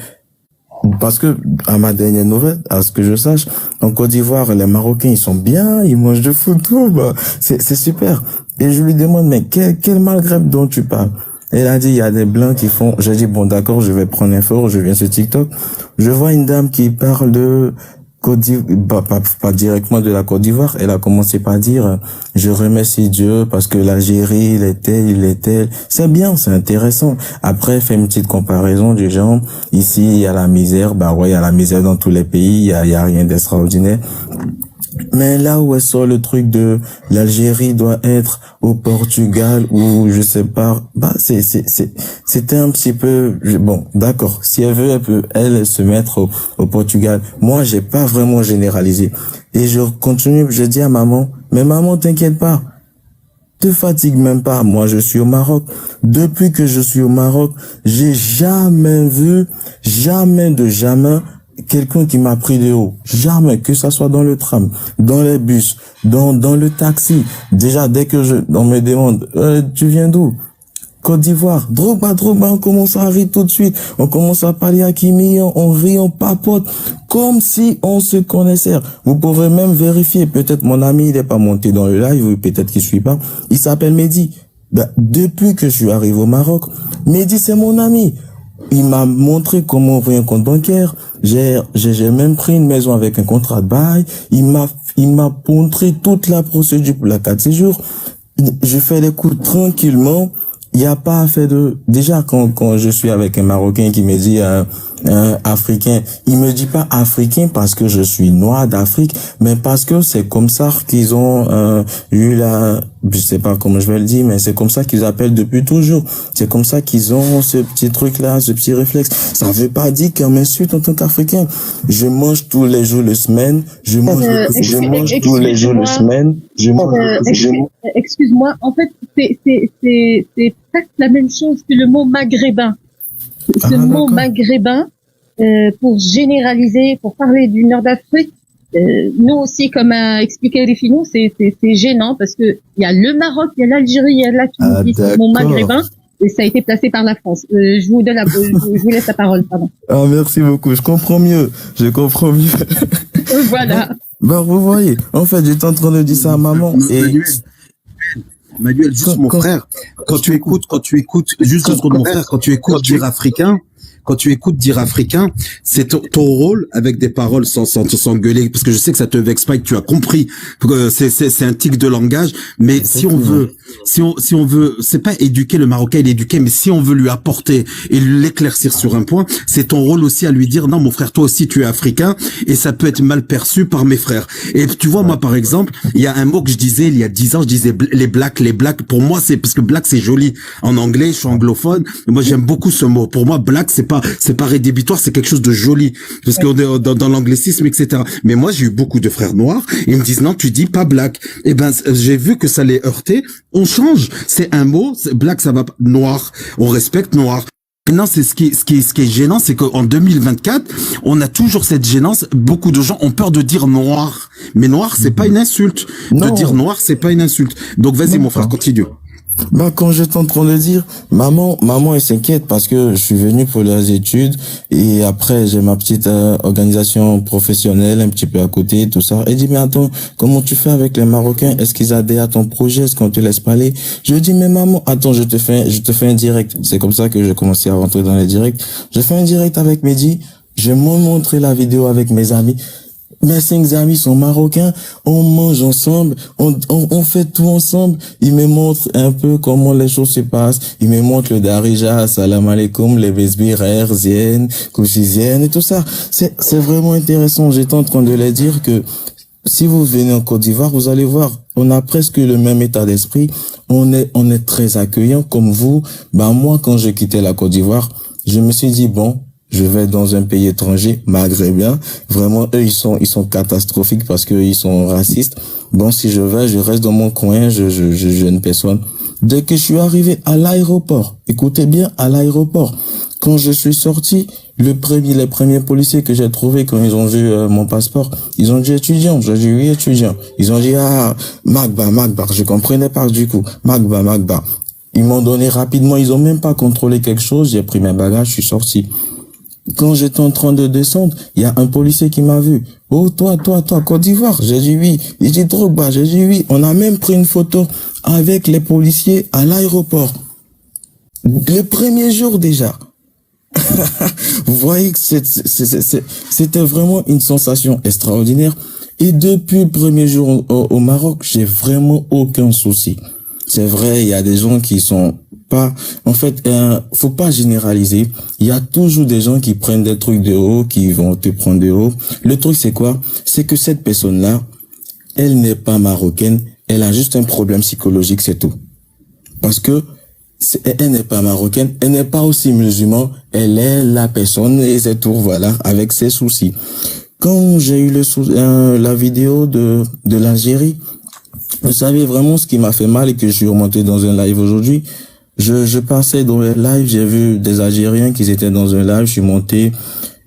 N: Parce que à ma dernière nouvelle, à ce que je sache, en Côte d'Ivoire, les Marocains ils sont bien, ils mangent de football, bah c'est super. Et je lui demande mais quel Maghreb dont tu parles? Elle a dit, il y a des blancs qui font, j'ai dit, bon, d'accord, je vais prendre l'info, je viens sur TikTok. Je vois une dame qui parle de Côte d'Ivoire, pas directement de la Côte d'Ivoire. Elle a commencé par dire, je remercie Dieu parce que l'Algérie, il était. C'est bien, c'est intéressant. Après, elle fait une petite comparaison du genre, ici, il y a la misère, bah ouais, il y a la misère dans tous les pays, il y a rien d'extraordinaire. Mais là où elle sort le truc de l'Algérie doit être au Portugal ou je sais pas, bah c'était un petit peu bon, d'accord. Si elle veut, elle peut se mettre au Portugal. Moi, j'ai pas vraiment généralisé. Et je continue, je dis à maman, mais maman, t'inquiète pas. Te fatigue même pas. Moi, je suis au Maroc. Depuis que je suis au Maroc, j'ai jamais vu, jamais quelqu'un qui m'a pris de haut. Jamais, que ça soit dans le tram, dans les bus, dans le taxi. Déjà, dès que on me demande, tu viens d'où? Côte d'Ivoire, Drogba, on commence à rire tout de suite. On commence à parler à Kimi, on rit, on papote, comme si on se connaissait. Vous pourrez même vérifier, peut-être mon ami, il n'est pas monté dans le live, ou peut-être qu'il suit pas. Il s'appelle Mehdi. Ben, depuis que je suis arrivé au Maroc, Mehdi, c'est mon ami. Il m'a montré comment ouvrir un compte bancaire. J'ai même pris une maison avec un contrat de bail. Il m'a montré toute la procédure pour la carte de séjour. Je fais les cours tranquillement. Il n'y a pas à faire déjà quand je suis avec un Marocain qui me dit africain, il me dit pas africain parce que je suis noir d'Afrique, mais parce que c'est comme ça qu'ils ont eu je sais pas comment je vais le dire, mais c'est comme ça qu'ils appellent depuis toujours. C'est comme ça qu'ils ont ce petit truc là, ce petit réflexe. Ça veut pas dire qu'on m'insulte en tant qu'Africain. Je mange tous les jours de semaine. Je mange tous les jours de semaine.
H: Excuse-moi, en fait, c'est presque la même chose que le mot maghrébin. Ce mot maghrébin, pour généraliser, pour parler du nord d'Afrique, nous aussi, comme a expliqué Rifino, c'est gênant parce que il y a le Maroc, il y a l'Algérie, il y a la Tunisie, c'est le mot maghrébin, et ça a été placé par la France. Je vous laisse la parole, pardon.
N: Ah, merci beaucoup. Je comprends mieux.
H: Voilà.
N: Ben, vous voyez. En fait, j'étais en train de dire ça à maman.
A: Manuel, juste mon frère, quand tu écoutes, juste mon frère, quand tu écoutes dire africain, c'est ton rôle avec des paroles sans s'engueuler, parce que je sais que ça te vexe pas et que tu as compris que c'est un tic de langage, mais si on veut, c'est pas éduquer le Marocain, il est éduqué, mais si on veut lui apporter et l'éclaircir sur un point, c'est ton rôle aussi à lui dire, non, mon frère, toi aussi, tu es africain, et ça peut être mal perçu par mes frères. Et tu vois, moi, par exemple, il y a un mot que je disais il y a 10 ans, je disais les blacks, pour moi, c'est parce que black, c'est joli. En anglais, je suis anglophone, moi, j'aime beaucoup ce mot. Pour moi, black, c'est pas rédhibitoire, c'est quelque chose de joli, parce qu'on est dans l'anglicisme, etc. Mais moi, j'ai eu beaucoup de frères noirs, ils me disent non, tu dis pas black. Eh ben, j'ai vu que ça les heurtait. On change, c'est un mot, black, ça va pas, noir, on respecte noir. Non, c'est ce qui est gênant, c'est qu'en 2024, on a toujours cette gênance. Beaucoup de gens ont peur de dire noir, mais noir, c'est pas une insulte. De dire noir, c'est pas une insulte. Donc vas-y, mon frère, continue.
N: Bah, quand j'étais en train de dire, maman, elle s'inquiète parce que je suis venu pour les études et après, j'ai ma petite organisation professionnelle un petit peu à côté, tout ça. Elle dit, mais attends, comment tu fais avec les Marocains? Est-ce qu'ils adhèrent à ton projet? Est-ce qu'on te laisse pas aller? Je dis, mais maman, attends, je te fais un direct. C'est comme ça que j'ai commencé à rentrer dans les directs. Je fais un direct avec Mehdi. Je vais montrer la vidéo avec mes amis. Mes 5 amis sont marocains, on mange ensemble, on fait tout ensemble. Ils me montrent un peu comment les choses se passent. Ils me montrent le darija, salam alaikum, les besbir, zien, kouchizien et tout ça. C'est vraiment intéressant. J'étais en train de leur dire que si vous venez en Côte d'Ivoire, vous allez voir, on a presque le même état d'esprit. On est très accueillant comme vous. Ben, moi, quand j'ai quitté la Côte d'Ivoire, je me suis dit, bon, je vais dans un pays étranger, maghrébin. Vraiment, eux, ils sont catastrophiques parce que ils sont racistes. Bon, si je reste dans mon coin, je ne personne. Dès que je suis arrivé à l'aéroport, écoutez bien, à l'aéroport, quand je suis sorti, les premiers policiers que j'ai trouvés quand ils ont vu mon passeport, ils ont dit étudiant. J'ai dit oui, étudiant. Ils ont dit Magba, je comprenais pas du coup. Magba. Ils m'ont donné rapidement, ils ont même pas contrôlé quelque chose. J'ai pris mes bagages, je suis sorti. Quand j'étais en train de descendre, il y a un policier qui m'a vu. Oh, toi, Côte d'Ivoire. J'ai dit oui. Il dit Drogba. J'ai dit oui. On a même pris une photo avec les policiers à l'aéroport. Le premier jour déjà. Vous voyez que c'était vraiment une sensation extraordinaire. Et depuis le premier jour au Maroc, j'ai vraiment aucun souci. C'est vrai, il y a des gens qui sont pas, en fait, faut pas généraliser. Il y a toujours des gens qui prennent des trucs de haut, qui vont te prendre de haut. Le truc, c'est quoi? C'est que cette personne-là, elle n'est pas marocaine. Elle a juste un problème psychologique, c'est tout. Parce que elle n'est pas marocaine, elle n'est pas aussi musulmane, elle est la personne et c'est tout, voilà, avec ses soucis. Quand j'ai eu la vidéo de l'Algérie, vous savez vraiment ce qui m'a fait mal et que je suis remonté dans un live aujourd'hui. Je passais dans le live, j'ai vu des Algériens qui étaient dans un live, je suis monté,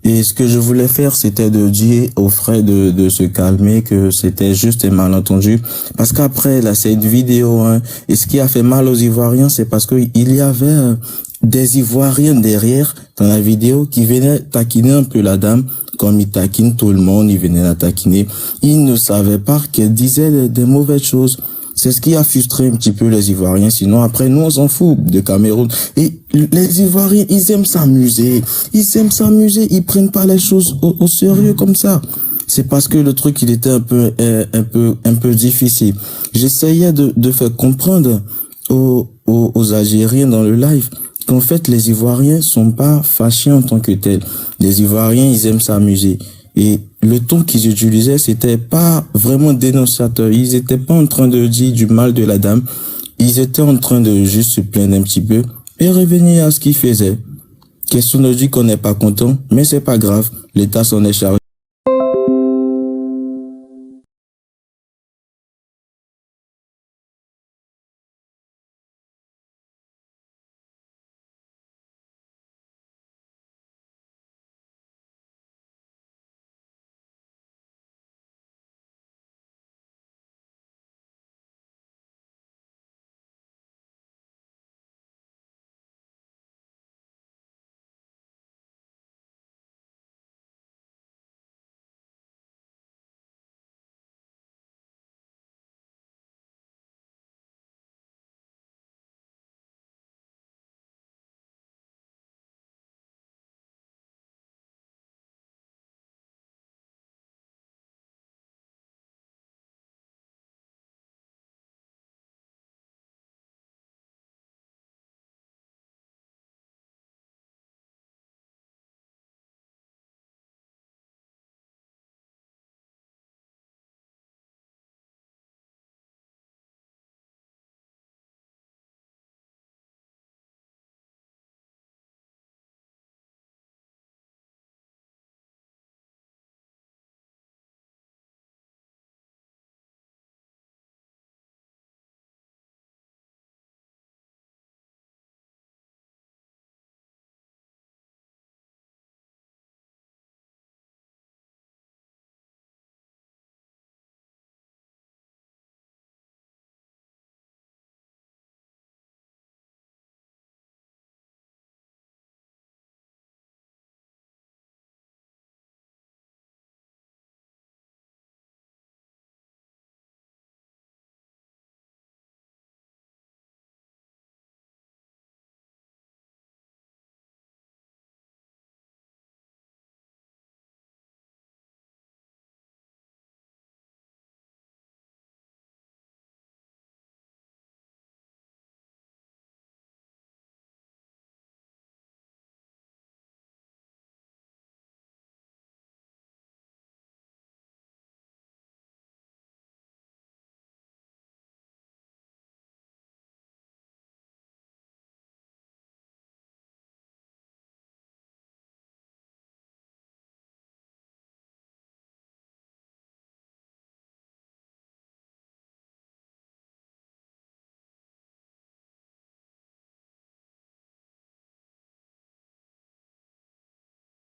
N: Et ce que je voulais faire, c'était de dire aux frères de se calmer, que c'était juste un malentendu. Parce qu'après, là, c'est une vidéo, hein. Et ce qui a fait mal aux Ivoiriens, c'est parce que il y avait des Ivoiriens derrière, dans la vidéo, qui venaient taquiner un peu la dame, comme ils taquinent tout le monde, ils venaient la taquiner. Ils ne savaient pas qu'elle disait des mauvaises choses. C'est ce qui a frustré un petit peu les Ivoiriens. Sinon, après, nous, on s'en fout de Cameroun. Et les Ivoiriens, ils aiment s'amuser. Ils aiment s'amuser. Ils prennent pas les choses au sérieux comme ça. C'est parce que le truc, il était un peu difficile. J'essayais de faire comprendre aux Algériens dans le live qu'en fait, les Ivoiriens sont pas fâchés en tant que tels. Les Ivoiriens, ils aiment s'amuser. Et le ton qu'ils utilisaient, c'était pas vraiment dénonciateur. Ils étaient pas en train de dire du mal de la dame. Ils étaient en train de juste se plaindre un petit peu et revenir à ce qu'ils faisaient. Question de dire qu'on n'est pas content, mais c'est pas grave. L'État s'en est chargé.